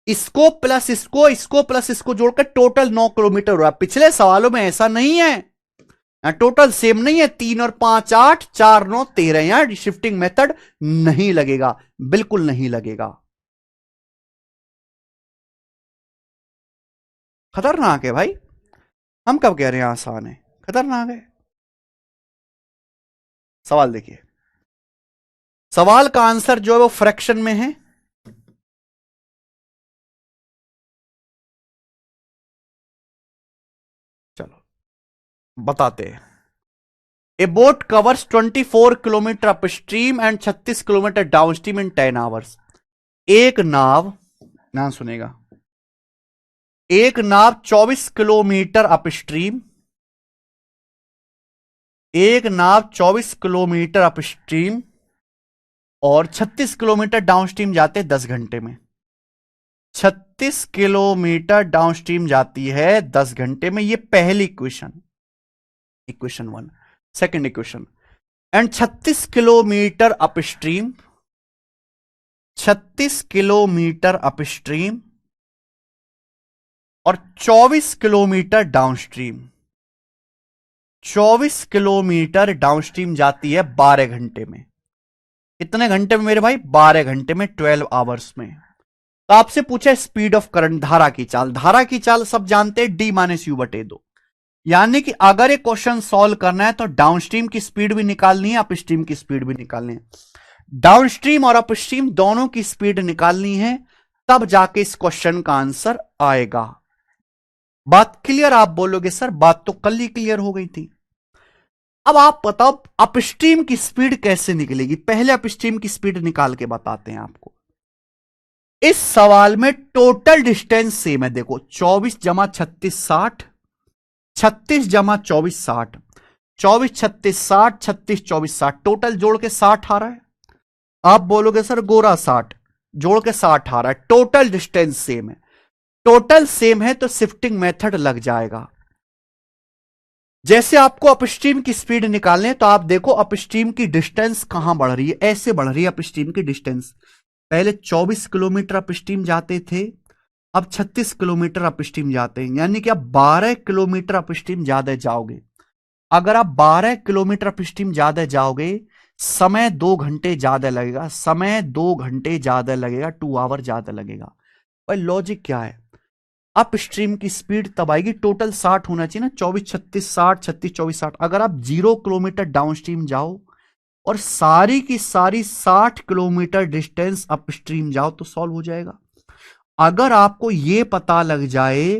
इसको प्लस इसको प्लस इसको जोड़कर टोटल 9 किलोमीटर हो रहा है। पिछले सवालों में ऐसा नहीं है, यहां टोटल सेम नहीं है। 3 और 5 8, 4 9 13, यहां शिफ्टिंग मेथड नहीं लगेगा, बिल्कुल नहीं लगेगा। खतरनाक है भाई, हम कब कह रहे हैं आसान है, खतरनाक है। सवाल देखिए, सवाल का आंसर जो है वो फ्रैक्शन में है। चलो बताते हैं। ए boat covers 24 kilometre upstream and 36 kilometre downstream in 10 hours. एक नाव, ध्यान सुनेगा, एक नाव 24 किलोमीटर अपस्ट्रीम, एक नाव 24 किलोमीटर अपस्ट्रीम और 36 किलोमीटर डाउनस्ट्रीम जाते हैं 10 घंटे में। 36 किलोमीटर डाउनस्ट्रीम जाती है 10 घंटे में। ये पहली equation, equation 1। Second equation, and 36 kilometre upstream, 36 kilometre upstream और 24 किलोमीटर डाउनस्ट्रीम। 24 किलोमीटर डाउनस्ट्रीम जाती है 12 घंटे में। कितने घंटे में मेरे भाई? 12 घंटे में, 12 आवर्स में। तो आपसे पूछा स्पीड ऑफ करंट, धारा की चाल। धारा की चाल सब जानते हैं, d माइनस यू बटे 2। यानी कि अगर एक क्वेश्चन सॉल्व करना है तो डाउनस्ट्रीम की स्पीड भी निकालनी है, अपस्ट्रीम की स्पीड भी निकालनी है। डाउनस्ट्रीम और अपस्ट्रीम दोनों की स्पीड निकालनी है, तब जाके इस क्वेश्चन का आंसर आएगा। बात क्लियर? आप बोलोगे सर बात तो कल ही क्लियर हो गई थी। अब आप बताओ अपस्ट्रीम की स्पीड कैसे निकलेगी। पहले अपस्ट्रीम की स्पीड निकाल के बताते हैं आपको। इस सवाल में टोटल डिस्टेंस सेम है, देखो 24 जमा 36 60, 36 जमा 24 60, 24 36 60, 36 24 60, टोटल जोड़ के 60 आ रहा है। आप बोलोगे सर गोरा 60, जोड़ के 60 आ रहा है। टोटल डिस्टेंस सेम है, टोटल सेम है तो शिफ्टिंग मेथड लग जाएगा। जैसे आपको अपस्ट्रीम की स्पीड निकालने, तो आप देखो अपस्ट्रीम की डिस्टेंस कहां बढ़ रही है, ऐसे बढ़ रही है अपस्ट्रीम की डिस्टेंस। पहले 24 किलोमीटर अपस्ट्रीम जाते थे, अब 36 किलोमीटर अपस्ट्रीम जाते हैं, यानी कि आप 12 किलोमीटर अपस्ट्रीम ज्यादा जाओगे। अगर आप 12 किलोमीटर अपस्ट्रीम ज्यादा जाओगे, समय 2 घंटे ज्यादा लगेगा, समय 2 घंटे ज्यादा लगेगा, 2 आवर ज्यादा लगेगा। भाई लॉजिक क्या है? अपस्ट्रीम की स्पीड तब आएगी, टोटल 60 होना चाहिए ना, 24 36 60, 36 24 60। अगर आप 0 किलोमीटर डाउनस्ट्रीम जाओ और सारी की सारी 60 किलोमीटर डिस्टेंस अपस्ट्रीम जाओ तो सॉल्व हो जाएगा। अगर आपको यह पता लग जाए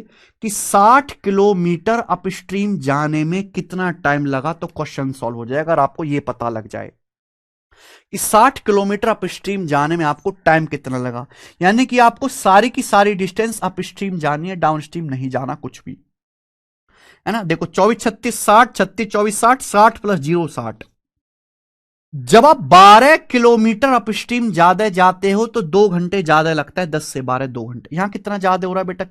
कि 60 किलोमीटर अपस्ट्रीम जाने में कितना टाइम लगा तो क्वेश्चन सॉल्व हो जाएगा। अगर आपको यह पता लग जाए कि 60 किलोमीटर अपस्ट्रीम जाने में आपको टाइम कितना लगा, यानी कि आपको सारी की सारी डिस्टेंस अपस्ट्रीम जानी है, डाउनस्ट्रीम नहीं जाना कुछ भी, है ना। देखो 24 36 60, 36 24 60, 60 प्लस 0 60। जब आप 12 किलोमीटर अपस्ट्रीम ज्यादा जाते हो तो 2 घंटे ज्यादा लगता है, 10 से 12 2 घंटे। यहां कितना ज्यादा हो रहा है बेटा?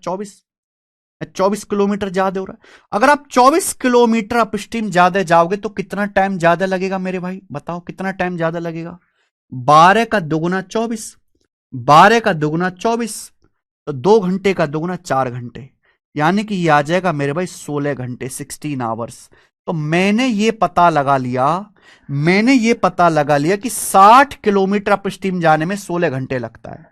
24 किलोमीटर ज्यादा हो रहा है। अगर आप 24 किलोमीटर अपस्ट्रीम ज्यादा जाओगे तो कितना टाइम ज्यादा लगेगा मेरे भाई? बताओ कितना टाइम ज्यादा लगेगा? 12 का दुगुना 24, 12 का दुगुना 24, तो 2 घंटे का दुगुना 4 घंटे, यानी कि ये आ जाएगा मेरे भाई 16 घंटे, 16 आवर्स। तो मैंने ये पता लगा लिया कि 60 किलोमीटर अपस्ट्रीम जाने में 16 घंटे लगता है।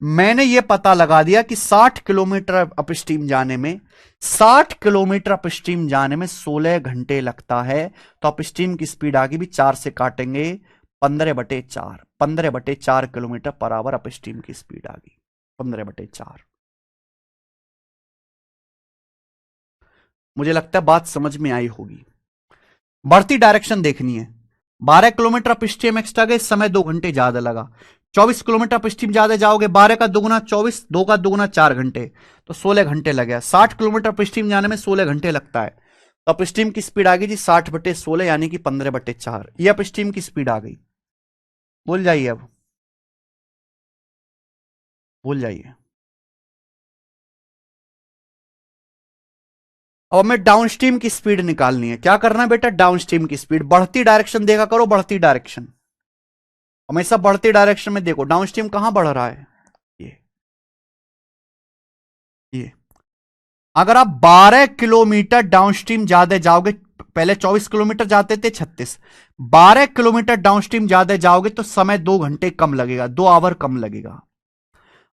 मैंने यह पता लगा दिया कि 60 किलोमीटर अपस्ट्रीम जाने में 60 किलोमीटर अपस्ट्रीम जाने में 16 घंटे लगता है। तो अपस्ट्रीम की स्पीड आगे भी 4 से काटेंगे, 15/4, 15/4 किलोमीटर पर आवर अपस्ट्रीम की स्पीड आ गई, 15/4। मुझे लगता है बात समझ में आई होगी। बढ़ती डायरेक्शन देखनी है। 12 किलोमीटर अपस्ट्रीम एक्स्ट्रा गए, समय 2 घंटे ज्यादा लगा। 24 किलोमीटर अपस्ट्रीम ज्यादा जाओगे, 12 का दुगुना 24, 2 का दुगुना 4 घंटे, तो 16 घंटे लगे। 60 किलोमीटर अपस्ट्रीम जाने में 16 घंटे लगता है, तो अपस्ट्रीम की स्पीड आ गई जी 60/16 यानी कि 15/4। ये अपस्ट्रीम की स्पीड आ गई। भूल जाइए, अब भूल जाइए। अब हमें डाउनस्ट्रीम की स्पीड निकालनी है। क्या करना है बेटा, डाउनस्ट्रीम की स्पीड, बढ़ती डायरेक्शन देखा करो, बढ़ती डायरेक्शन हमेशा बढ़ती डायरेक्शन में देखो। डाउनस्ट्रीम कहां बढ़ रहा है, ये अगर आप 12 किलोमीटर डाउनस्ट्रीम ज्यादा जाओगे, पहले 24 किलोमीटर जाते थे 36, 12 किलोमीटर डाउनस्ट्रीम ज्यादा जाओगे तो समय 2 घंटे कम लगेगा, 2 आवर कम लगेगा।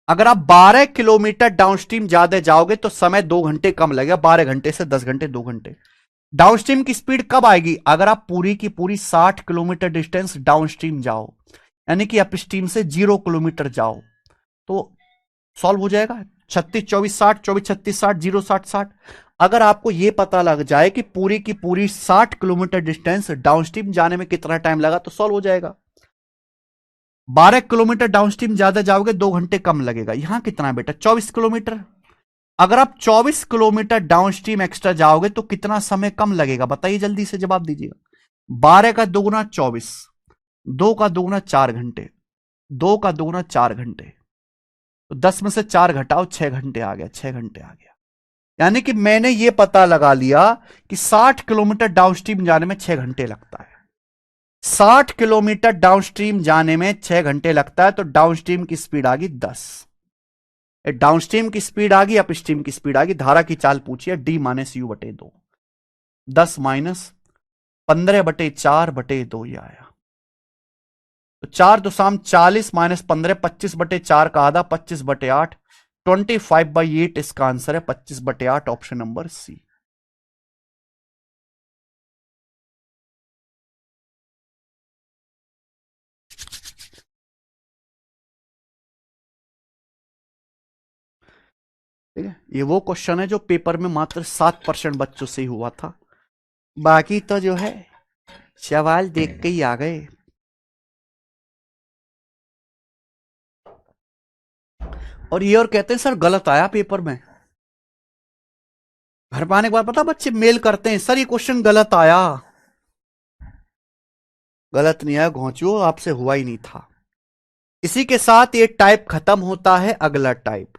अगर आप 12 किलोमीटर डाउनस्ट्रीम ज्यादा जाओगे तो समय 2 घंटे कम लगेगा, 12 घंटे से 10 घंटे 2 घंटे। डाउनस्ट्रीम की स्पीड कब आएगी, अगर आप पूरी की पूरी 60 किलोमीटर डिस्टेंस डाउनस्ट्रीम जाओ, यानी कि अपस्ट्रीम से 0 किलोमीटर जाओ, तो सॉल्व हो जाएगा। 36 24 60, 24 36 60, 0 60 60। अगर आपको यह पता लग जाए कि पूरी की पूरी 60 किलोमीटर डिस्टेंस डाउनस्ट्रीम जाने में कितना टाइम लगा, तो सॉल्व हो जाएगा। 12 किलोमीटर डाउनस्ट्रीम ज्यादा जाओगे 2 घंटे कम लगेगा। यहां कितना है बेटा, 24 किलोमीटर। अगर आप 24 किलोमीटर डाउनस्ट्रीम एक्स्ट्रा जाओगे तो कितना समय कम लगेगा, बताइए, जल्दी से जवाब दीजिएगा। 12 का दोगुना 24, 2 का दोगुना 4 घंटे, 2 का दोगुना 4 घंटे, तो 10 में से 4 घटाओ, 6 घंटे आ गया, 6 घंटे आ गया। यानी कि मैंने यह पता लगा लिया कि 60 किलोमीटर डाउनस्ट्रीम जाने में 6 घंटे लगता है। 60 किलोमीटर डाउनस्ट्रीम जाने में 6 घंटे लगता है, तो डाउनस्ट्रीम की स्पीड आ गई 10। डाउनस्ट्रीम की स्पीड आ गई, अपस्ट्रीम की स्पीड आ गई। धारा की चाल पूछिए, D-U/2, 10 माइनस 15/4/2 ये आया। तो 4 दो शाम 40 माइनस 15, 25/4 का आधा, 25/8, 25/8 इसका आंसर है, 25/8, ऑप्शन नंबर सी। ठीक है, ये वो क्वेश्चन है जो पेपर में मात्र 7% बच्चों से ही हुआ था, बाकी तो जो है सवाल देख के ही आ गए। और ये और कहते हैं सर गलत आया पेपर में। घर पर आने के बाद पता बच्चे मेल करते हैं, सर ये क्वेश्चन गलत आया। गलत नहीं आया घोंचुओ, आपसे हुआ ही नहीं था। इसी के साथ ये टाइप खत्म होता है, अगला टाइप।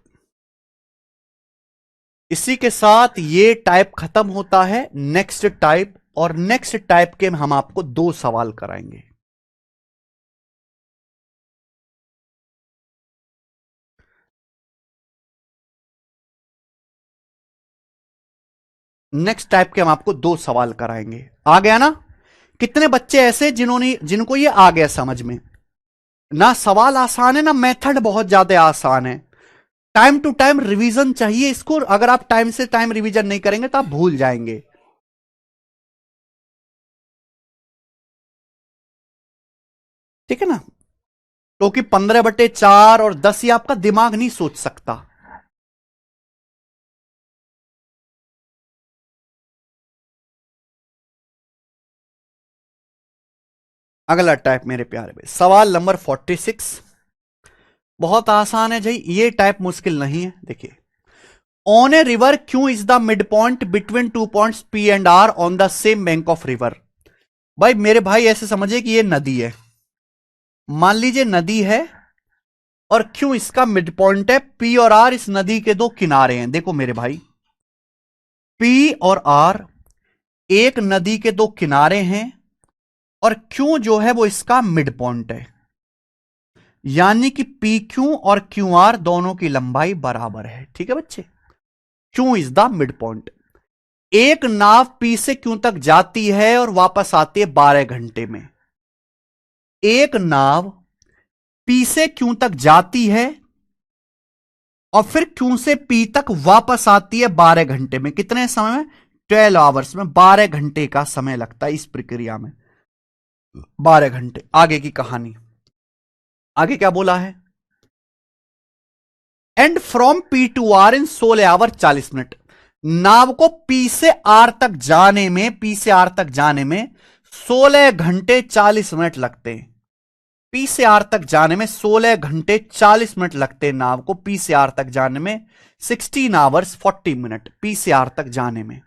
इसी के साथ ये टाइप खत्म होता है, नेक्स्ट टाइप। और नेक्स्ट टाइप के हम आपको 2 सवाल कराएंगे। नेक्स्ट टाइप के हम आपको 2 सवाल कराएंगे। आ गया ना? कितने बच्चे ऐसे जिनको ये आ गया समझ में? ना सवाल आसान है, ना मेथड बहुत ज्यादा आसान है। टाइम टू टाइम रिवीजन चाहिए इसको। अगर आप टाइम से टाइम रिवीजन नहीं करेंगे तो आप भूल जाएंगे। ठीक है ना? क्योंकि 15/4 और 10 ही आपका दिमाग नहीं सोच सकता। अगला टाइप मेरे प्यारे भाई, सवाल नंबर 46। बहुत आसान है जी, ये टाइप मुश्किल नहीं है। देखिए, on a river Q is the mid point between 2 points P and R on the same bank of river. भाई मेरे भाई ऐसे समझिए कि ये नदी है, मान लीजिए नदी है, और क्यों इसका मिड पॉइंट है। P और R इस नदी के 2 किनारे हैं। देखो मेरे भाई, P और R एक नदी के 2 किनारे हैं, और क्यों जो है वो इसका मिड पॉइंट है। यानी कि पी क्यू और क्यू आर दोनों की लंबाई बराबर है। ठीक है बच्चे, Q is the mid point. एक नाव पी से क्यू तक जाती है और वापस आती है 12 घंटे में। एक नाव पी से क्यू तक जाती है और फिर क्यू से पी तक वापस आती है 12 घंटे में। कितने समय में? 12 आवर्स में। 12 घंटे का समय लगता है इस प्रक्रिया में, 12 घंटे। आगे की कहानी, आगे क्या बोला है? And from p to r in 16 hour 40 minute. नाव को पी से आर तक जाने में, पी से आर तक जाने में 16 घंटे 40 मिनट लगते हैं। पी से आर तक जाने में 16 घंटे 40 मिनट लगते हैं नाव को पी से आर तक जाने में, 16 आवर्स 40 मिनट पी से आर तक जाने में।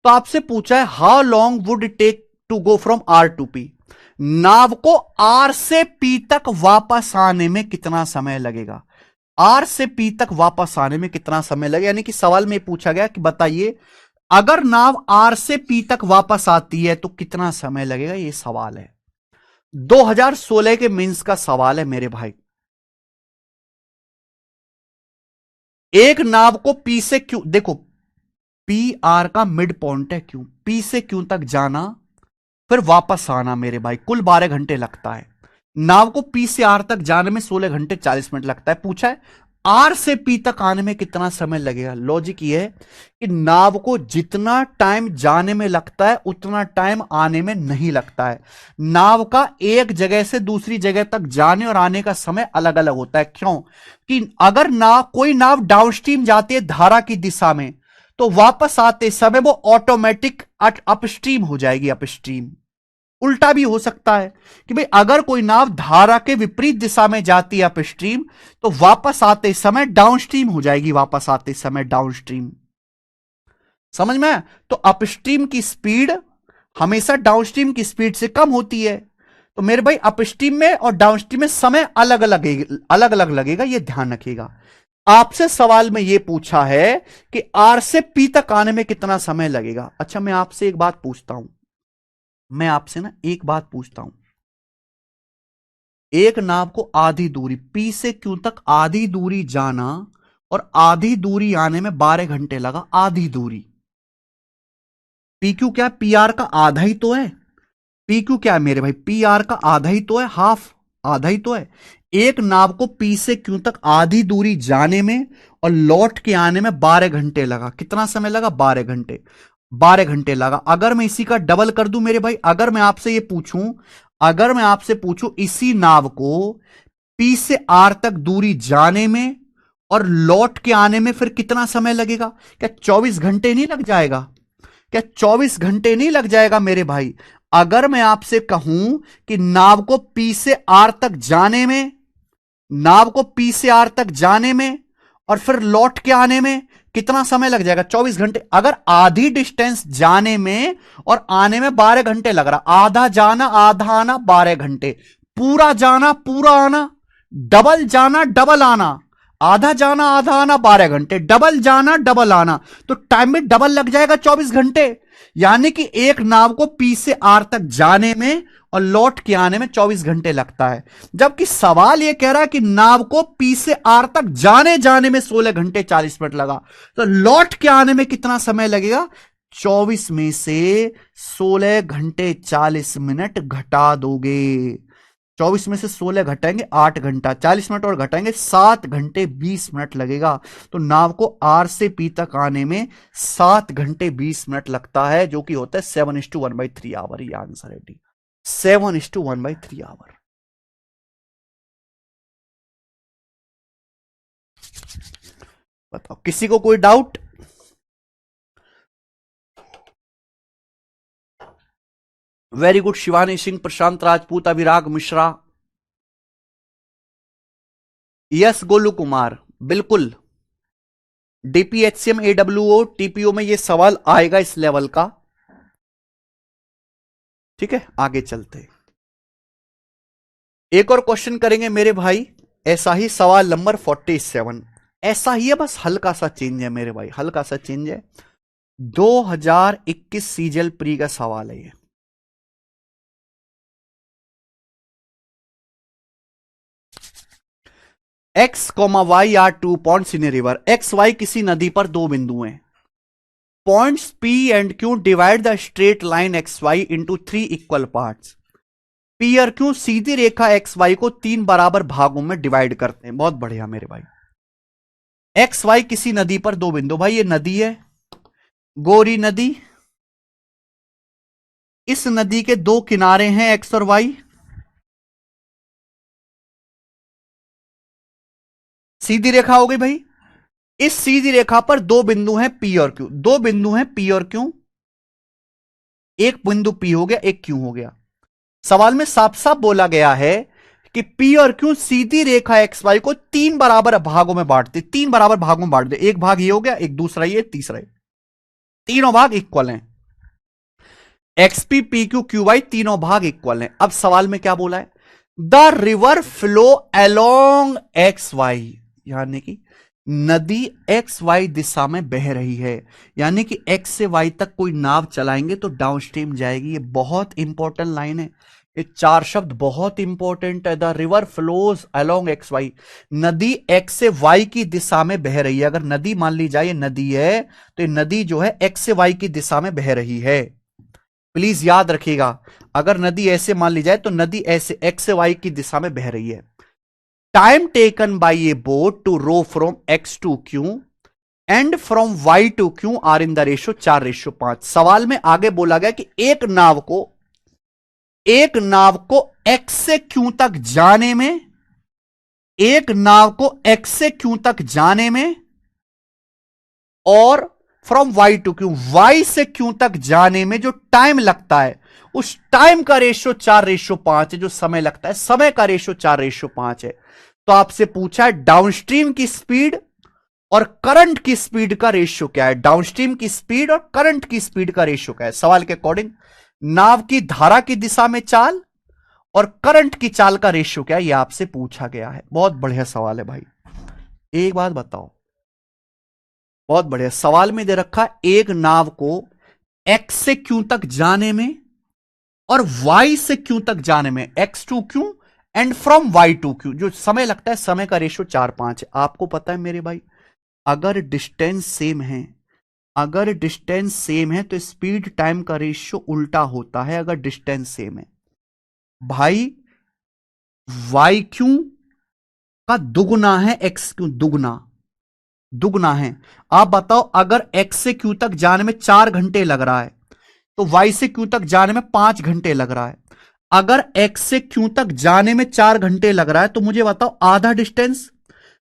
तो आपसे पूछा है how long would it take to go from r to p. नाव को आर से पी तक वापस आने में कितना समय लगेगा? आर से पी तक वापस आने में कितना समय लगेगा? यानी कि सवाल में पूछा गया कि बताइए अगर नाव आर से पी तक वापस आती है तो कितना समय लगेगा, यह सवाल है। 2016 के मेंस का सवाल है मेरे भाई। एक नाव को पी से क्यू, देखो पी आर का मिड पॉइंट है क्यू, पी से क्यू तक जाना फिर वापस आना मेरे भाई, कुल 12 घंटे लगता है। नाव को पी से आर तक जाने में 16 घंटे 40 मिनट लगता है। पूछा है आर से पी तक आने में कितना समय लगेगा। लॉजिक ये है कि नाव को जितना टाइम जाने में लगता है उतना टाइम आने में नहीं लगता है। नाव का एक जगह से दूसरी जगह तक जाने और आने का समय अलग अलग होता है। क्यों? कि अगर कोई नाव डाउनस्ट्रीम जाती है धारा की दिशा में तो वापस आते समय वो ऑटोमेटिक अपस्ट्रीम हो जाएगी, अपस्ट्रीम। उल्टा भी हो सकता है कि भाई अगर कोई नाव धारा के विपरीत दिशा में जाती है अपस्ट्रीम तो वापस आते समय डाउनस्ट्रीम हो जाएगी, वापस आते समय डाउनस्ट्रीम। समझ में आया? तो अपस्ट्रीम की स्पीड हमेशा डाउनस्ट्रीम की स्पीड से कम होती है। तो मेरे भाई अपस्ट्रीम में और डाउनस्ट्रीम में समय अलग अलग लगेगा, यह ध्यान रखिएगा। आपसे सवाल में यह पूछा है कि आर से पी तक आने में कितना समय लगेगा। अच्छा मैं आपसे एक बात पूछता हूं, मैं आपसे ना एक बात पूछता हूं। एक नाव को आधी दूरी पी से क्यू तक आधी दूरी जाना और आधी दूरी आने में 12 घंटे लगा। आधी दूरी, पी क्यू क्या है? पी आर का आधा ही तो है। पी क्यू क्या है मेरे भाई? पी आर का आधा ही तो है, हाफ, आधा ही तो है। एक नाव को पी से क्यू तक आधी दूरी जाने में और लौट के आने में 12 घंटे लगा। कितना समय लगा? 12 घंटे। 12 घंटे लगा। अगर मैं इसी का डबल कर दूं मेरे भाई, अगर मैं आपसे ये पूछूं, अगर मैं आपसे पूछूं इसी नाव को पी से आर तक दूरी जाने में और लौट के आने में फिर कितना समय लगेगा? क्या 24 घंटे नहीं लग जाएगा? क्या 24 घंटे नहीं लग जाएगा मेरे भाई? अगर मैं आपसे कहूं कि नाव को पी से आर तक जाने में, नाव को पी से आर तक जाने में और फिर लौट के आने में कितना समय लग जाएगा? 24 घंटे। अगर आधी डिस्टेंस जाने में और आने में 12 घंटे लग रहा, आधा जाना आधा आना 12 घंटे, पूरा जाना पूरा आना, डबल जाना डबल आना, आधा जाना आधा आना 12 घंटे, डबल जाना डबल आना, तो टाइम में डबल लग जाएगा 24 घंटे। यानी कि एक नाव को पी से आर तक जाने में और लौट के आने में 24 घंटे लगता है। जबकि सवाल यह कह रहा है कि नाव को पी से आर तक जाने में 16 घंटे 40 मिनट लगा, तो लौट के आने में कितना समय लगेगा? 24 में से 16 घंटे 40 मिनट घटा दोगे। 24 में से 16 घटाएंगे 8 घंटा, 40 मिनट और घटाएंगे 7 घंटे 20 मिनट लगेगा। तो नाव को आर से पी तक आने में 7 घंटे 20 मिनट लगता है, जो कि होता है 7:1/3 आवर। ये आंसर है डी, 7:1/3 आवर। बताओ किसी को कोई doubt? Very good. Shivani Singh, Prashant Rajput, Abhirag Mishra, yes Golu Kumar, बिल्कुल। डीपीएचसीएम एडब्ल्यूओ टीपीओ में ये सवाल आएगा इस लेवल का। ठीक है, आगे चलते। एक और क्वेश्चन करेंगे मेरे भाई, ऐसा ही सवाल नंबर 47। ऐसा ही है, बस हल्का सा चेंज है मेरे भाई, हल्का सा चेंज है। 2021 सीजल प्री का सवाल है ये। X comma Y are 2 points in a river. X Y किसी नदी पर दो बिंदु हैं। Points P and Q divide the straight line X Y into 3 equal parts. P और क्यू सीधी रेखा एक्स वाई को 3 बराबर भागों में डिवाइड करते हैं। बहुत बढ़िया मेरे भाई। एक्स वाई किसी नदी पर दो बिंदु, भाई ये नदी है, गोरी नदी, इस नदी के दो किनारे हैं एक्स और वाई, सीधी रेखा हो गई भाई। इस सीधी रेखा पर दो बिंदु हैं पी और क्यू, दो बिंदु हैं पी और क्यू, एक बिंदु पी हो गया, एक क्यू हो गया। सवाल में साफ साफ बोला गया है कि पी और क्यू सीधी रेखा एक्स वाई को तीन बराबर भागों में बांटते, तीन बराबर भागों में बांट दे, एक भाग ये हो गया, एक दूसरा ये, तीसरा ये, तीनों भाग इक्वल हैं, XP P Q Q Y तीनों भाग इक्वल हैं। अब सवाल में क्या बोला है, the river flow along X Y, यानी कि नदी एक्स वाई दिशा में बह रही है, यानी कि एक्स से वाई तक कोई नाव चलाएंगे तो डाउनस्ट्रीम जाएगी। ये बहुत इंपॉर्टेंट लाइन है, ये चार शब्द बहुत इंपॉर्टेंट है। The river flows along X Y, नदी एक्स से वाई की दिशा में बह रही है। अगर नदी मान ली जाए ये नदी है, तो ये नदी जो है एक्स से वाई की दिशा में बह रही है। प्लीज याद रखिएगा, अगर नदी ऐसे मान ली जाए तो नदी ऐसे एक्स से वाई की दिशा में बह रही है। Time taken by a boat to row from X to Q and from Y to Q are in the ratio 4:5। सवाल में आगे बोला गया कि एक नाव को एक्स से क्यू तक जाने में, एक नाव को एक्स से क्यू तक जाने में और from Y to Q, Y से क्यू तक जाने में जो टाइम लगता है, उस टाइम का रेशो 4:5 है। जो समय लगता है, समय का रेशो 4:5 है। तो आपसे पूछा है डाउनस्ट्रीम की स्पीड और करंट की स्पीड का रेशियो क्या है, डाउनस्ट्रीम की स्पीड और करंट की स्पीड का रेशियो क्या है। सवाल के अकॉर्डिंग नाव की धारा की दिशा में चाल और करंट की चाल का रेशियो क्या है, यह आपसे पूछा गया है। बहुत बढ़िया सवाल है भाई। एक बात बताओ, बहुत बढ़िया सवाल में दे रखा, एक नाव को एक्स से क्यू तक जाने में और वाई से क्यू तक जाने में, X to Q and from Y to Q, जो समय लगता है, समय का रेशियो 4:5 है। आपको पता है मेरे भाई, अगर डिस्टेंस सेम है, अगर डिस्टेंस सेम है तो स्पीड टाइम का रेशियो उल्टा होता है। अगर डिस्टेंस सेम है भाई, वाई क्यू का दुगुना है एक्स क्यू, दुगुना दुगुना है। आप बताओ, अगर एक्स से क्यू तक जाने में 4 घंटे लग रहा है तो वाई से क्यू तक जाने में 5 घंटे लग रहा है। अगर एक्स से क्यू तक जाने में 4 घंटे लग रहा है तो मुझे बताओ आधा डिस्टेंस,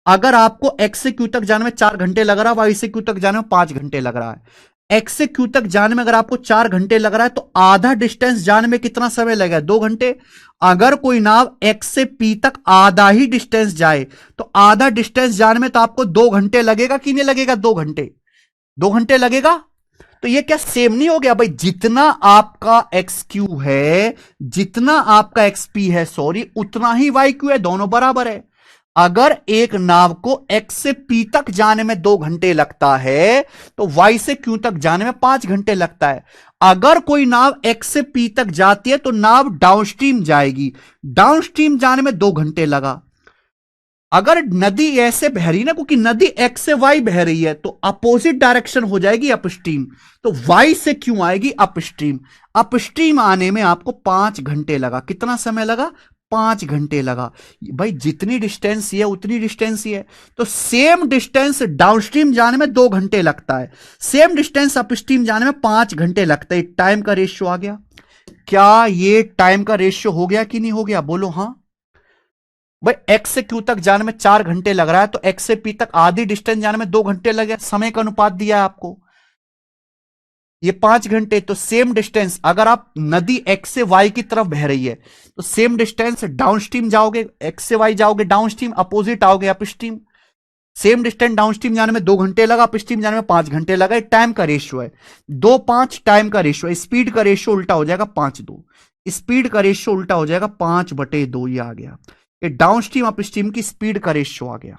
अगर आपको एक्स से क्यू तक जाने में 4 घंटे लग रहा है, वाई से क्यू तक जाने में 5 घंटे लग रहा है, एक्स से क्यू तक जाने में अगर आपको 4 घंटे लग रहा है तो आधा डिस्टेंस जाने में कितना समय लगेगा, 2 घंटे। अगर कोई नाव एक्स से पी तक आधा ही डिस्टेंस जाए तो आधा डिस्टेंस जाने में तो आपको 2 घंटे लगेगा कि नहीं लगेगा, 2 घंटे, 2 घंटे लगेगा। तो ये क्या सेम नहीं हो गया भाई, जितना आपका एक्स क्यू है, जितना आपका एक्स पी है, सॉरी, उतना ही वाई क्यू है, दोनों बराबर है। अगर एक नाव को एक्स से पी तक जाने में 2 घंटे लगता है तो वाई से क्यू तक जाने में 5 घंटे लगता है। अगर कोई नाव एक्स से पी तक जाती है तो नाव डाउनस्ट्रीम जाएगी, डाउनस्ट्रीम जाने में 2 घंटे लगा। अगर नदी ऐसे बह रही ना, क्योंकि नदी एक्स से वाई बह रही है तो अपोजिट डायरेक्शन हो जाएगी अपस्ट्रीम, तो वाई से क्यों आएगी अपस्ट्रीम, अपस्ट्रीम आने में आपको 5 घंटे लगा। कितना समय लगा, 5 घंटे लगा। भाई जितनी डिस्टेंस ही है उतनी डिस्टेंस ही है, तो सेम डिस्टेंस डाउनस्ट्रीम जाने में 2 घंटे लगता है, सेम डिस्टेंस अपस्ट्रीम जाने में 5 घंटे लगता है। टाइम का रेशियो आ गया। क्या ये टाइम का रेशियो हो गया कि नहीं हो गया, बोलो हाँ। भाई एक्स से क्यू तक जाने में 4 घंटे लग रहा है तो एक्स से पी तक आधी डिस्टेंस जाने में 2 घंटे लगे, समय का अनुपात दिया है आपको, ये 5 घंटे। तो सेम डिस्टेंस, अगर आप नदी एक्स से वाई की तरफ बह रही है तो सेम डिस्टेंस डाउनस्ट्रीम जाओगे, एक्स से वाई जाओगे डाउनस्ट्रीम, अपोजिट आओगे अपस्ट्रीम, सेम डिस्टेंस डाउनस्ट्रीम जाने में 2 घंटे लगा, अपस्ट्रीम जाने में 5 घंटे लगा। टाइम का रेशियो है 2:5, टाइम का रेशियो है, स्पीड का रेशियो उल्टा हो जाएगा 5:2, स्पीड का रेशियो उल्टा हो जाएगा 5/2, ये आ गया, ये डाउनस्ट्रीम अपस्ट्रीम की स्पीड का रेशियो आ गया।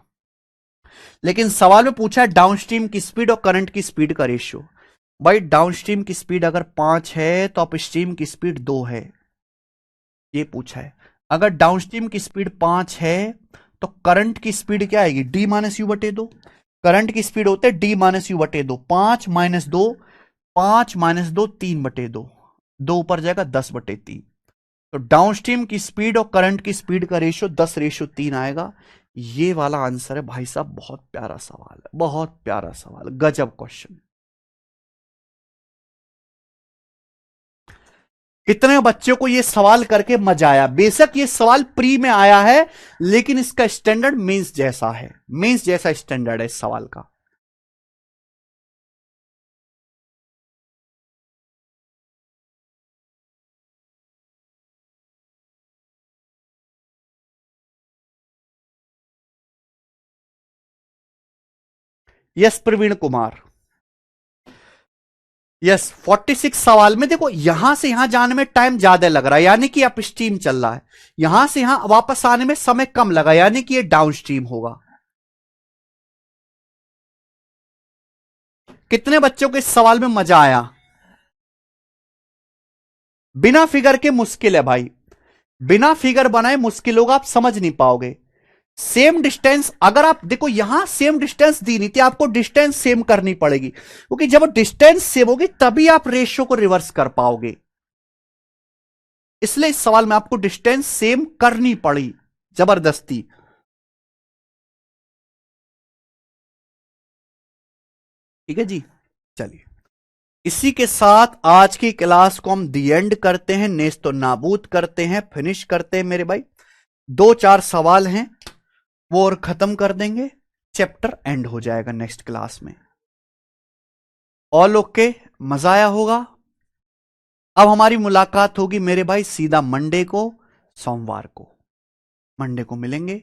लेकिन सवाल में पूछा है डाउनस्ट्रीम की स्पीड और करंट की स्पीड का रेशियो। भाई डाउनस्ट्रीम की स्पीड अगर 5 है तो अपस्ट्रीम की स्पीड 2 है, ये पूछा है। अगर डाउनस्ट्रीम की स्पीड 5 है तो करंट की स्पीड क्या आएगी, d-u/2। करंट की स्पीड होते है d-u/2, 5 - 2, 5 - 2 3/2, 2 ऊपर जाएगा 10/3। तो डाउनस्ट्रीम की स्पीड और करंट की स्पीड का रेशियो 10:3 आएगा। ये वाला आंसर है भाई साहब। बहुत प्यारा सवाल है, बहुत प्यारा सवाल, गजब क्वेश्चन। कितने बच्चों को ये सवाल करके मजा आया? बेशक ये सवाल प्री में आया है, लेकिन इसका स्टैंडर्ड मेंस जैसा है, मेंस जैसा स्टैंडर्ड है इस सवाल का। यस प्रवीण कुमार, यस 46 सवाल में देखो, यहां से यहां जाने में टाइम ज्यादा लग रहा है, यानी कि अप स्ट्रीम चल रहा है। यहां से यहां वापस आने में समय कम लगा, यानी कि ये डाउन स्ट्रीम होगा। कितने बच्चों को इस सवाल में मजा आया? बिना फिगर के मुश्किल है भाई, बिना फिगर बनाए मुश्किल होगा, आप समझ नहीं पाओगे। सेम डिस्टेंस, अगर आप देखो यहां सेम डिस्टेंस दी नहीं थी, आपको डिस्टेंस सेम करनी पड़ेगी, क्योंकि जब डिस्टेंस सेम होगी तभी आप रेशियो को रिवर्स कर पाओगे। इसलिए इस सवाल में आपको डिस्टेंस सेम करनी पड़ी जबरदस्ती। ठीक है जी, चलिए इसी के साथ आज की क्लास को हम दी एंड करते हैं, नेस्त तो नाबूद करते हैं, फिनिश करते हैं मेरे भाई। 2-4 सवाल हैं वो और खत्म कर देंगे, चैप्टर एंड हो जाएगा नेक्स्ट क्लास में। ऑल ओके, मजा आया होगा। अब हमारी मुलाकात होगी मेरे भाई सीधा मंडे को, सोमवार को, मंडे को मिलेंगे।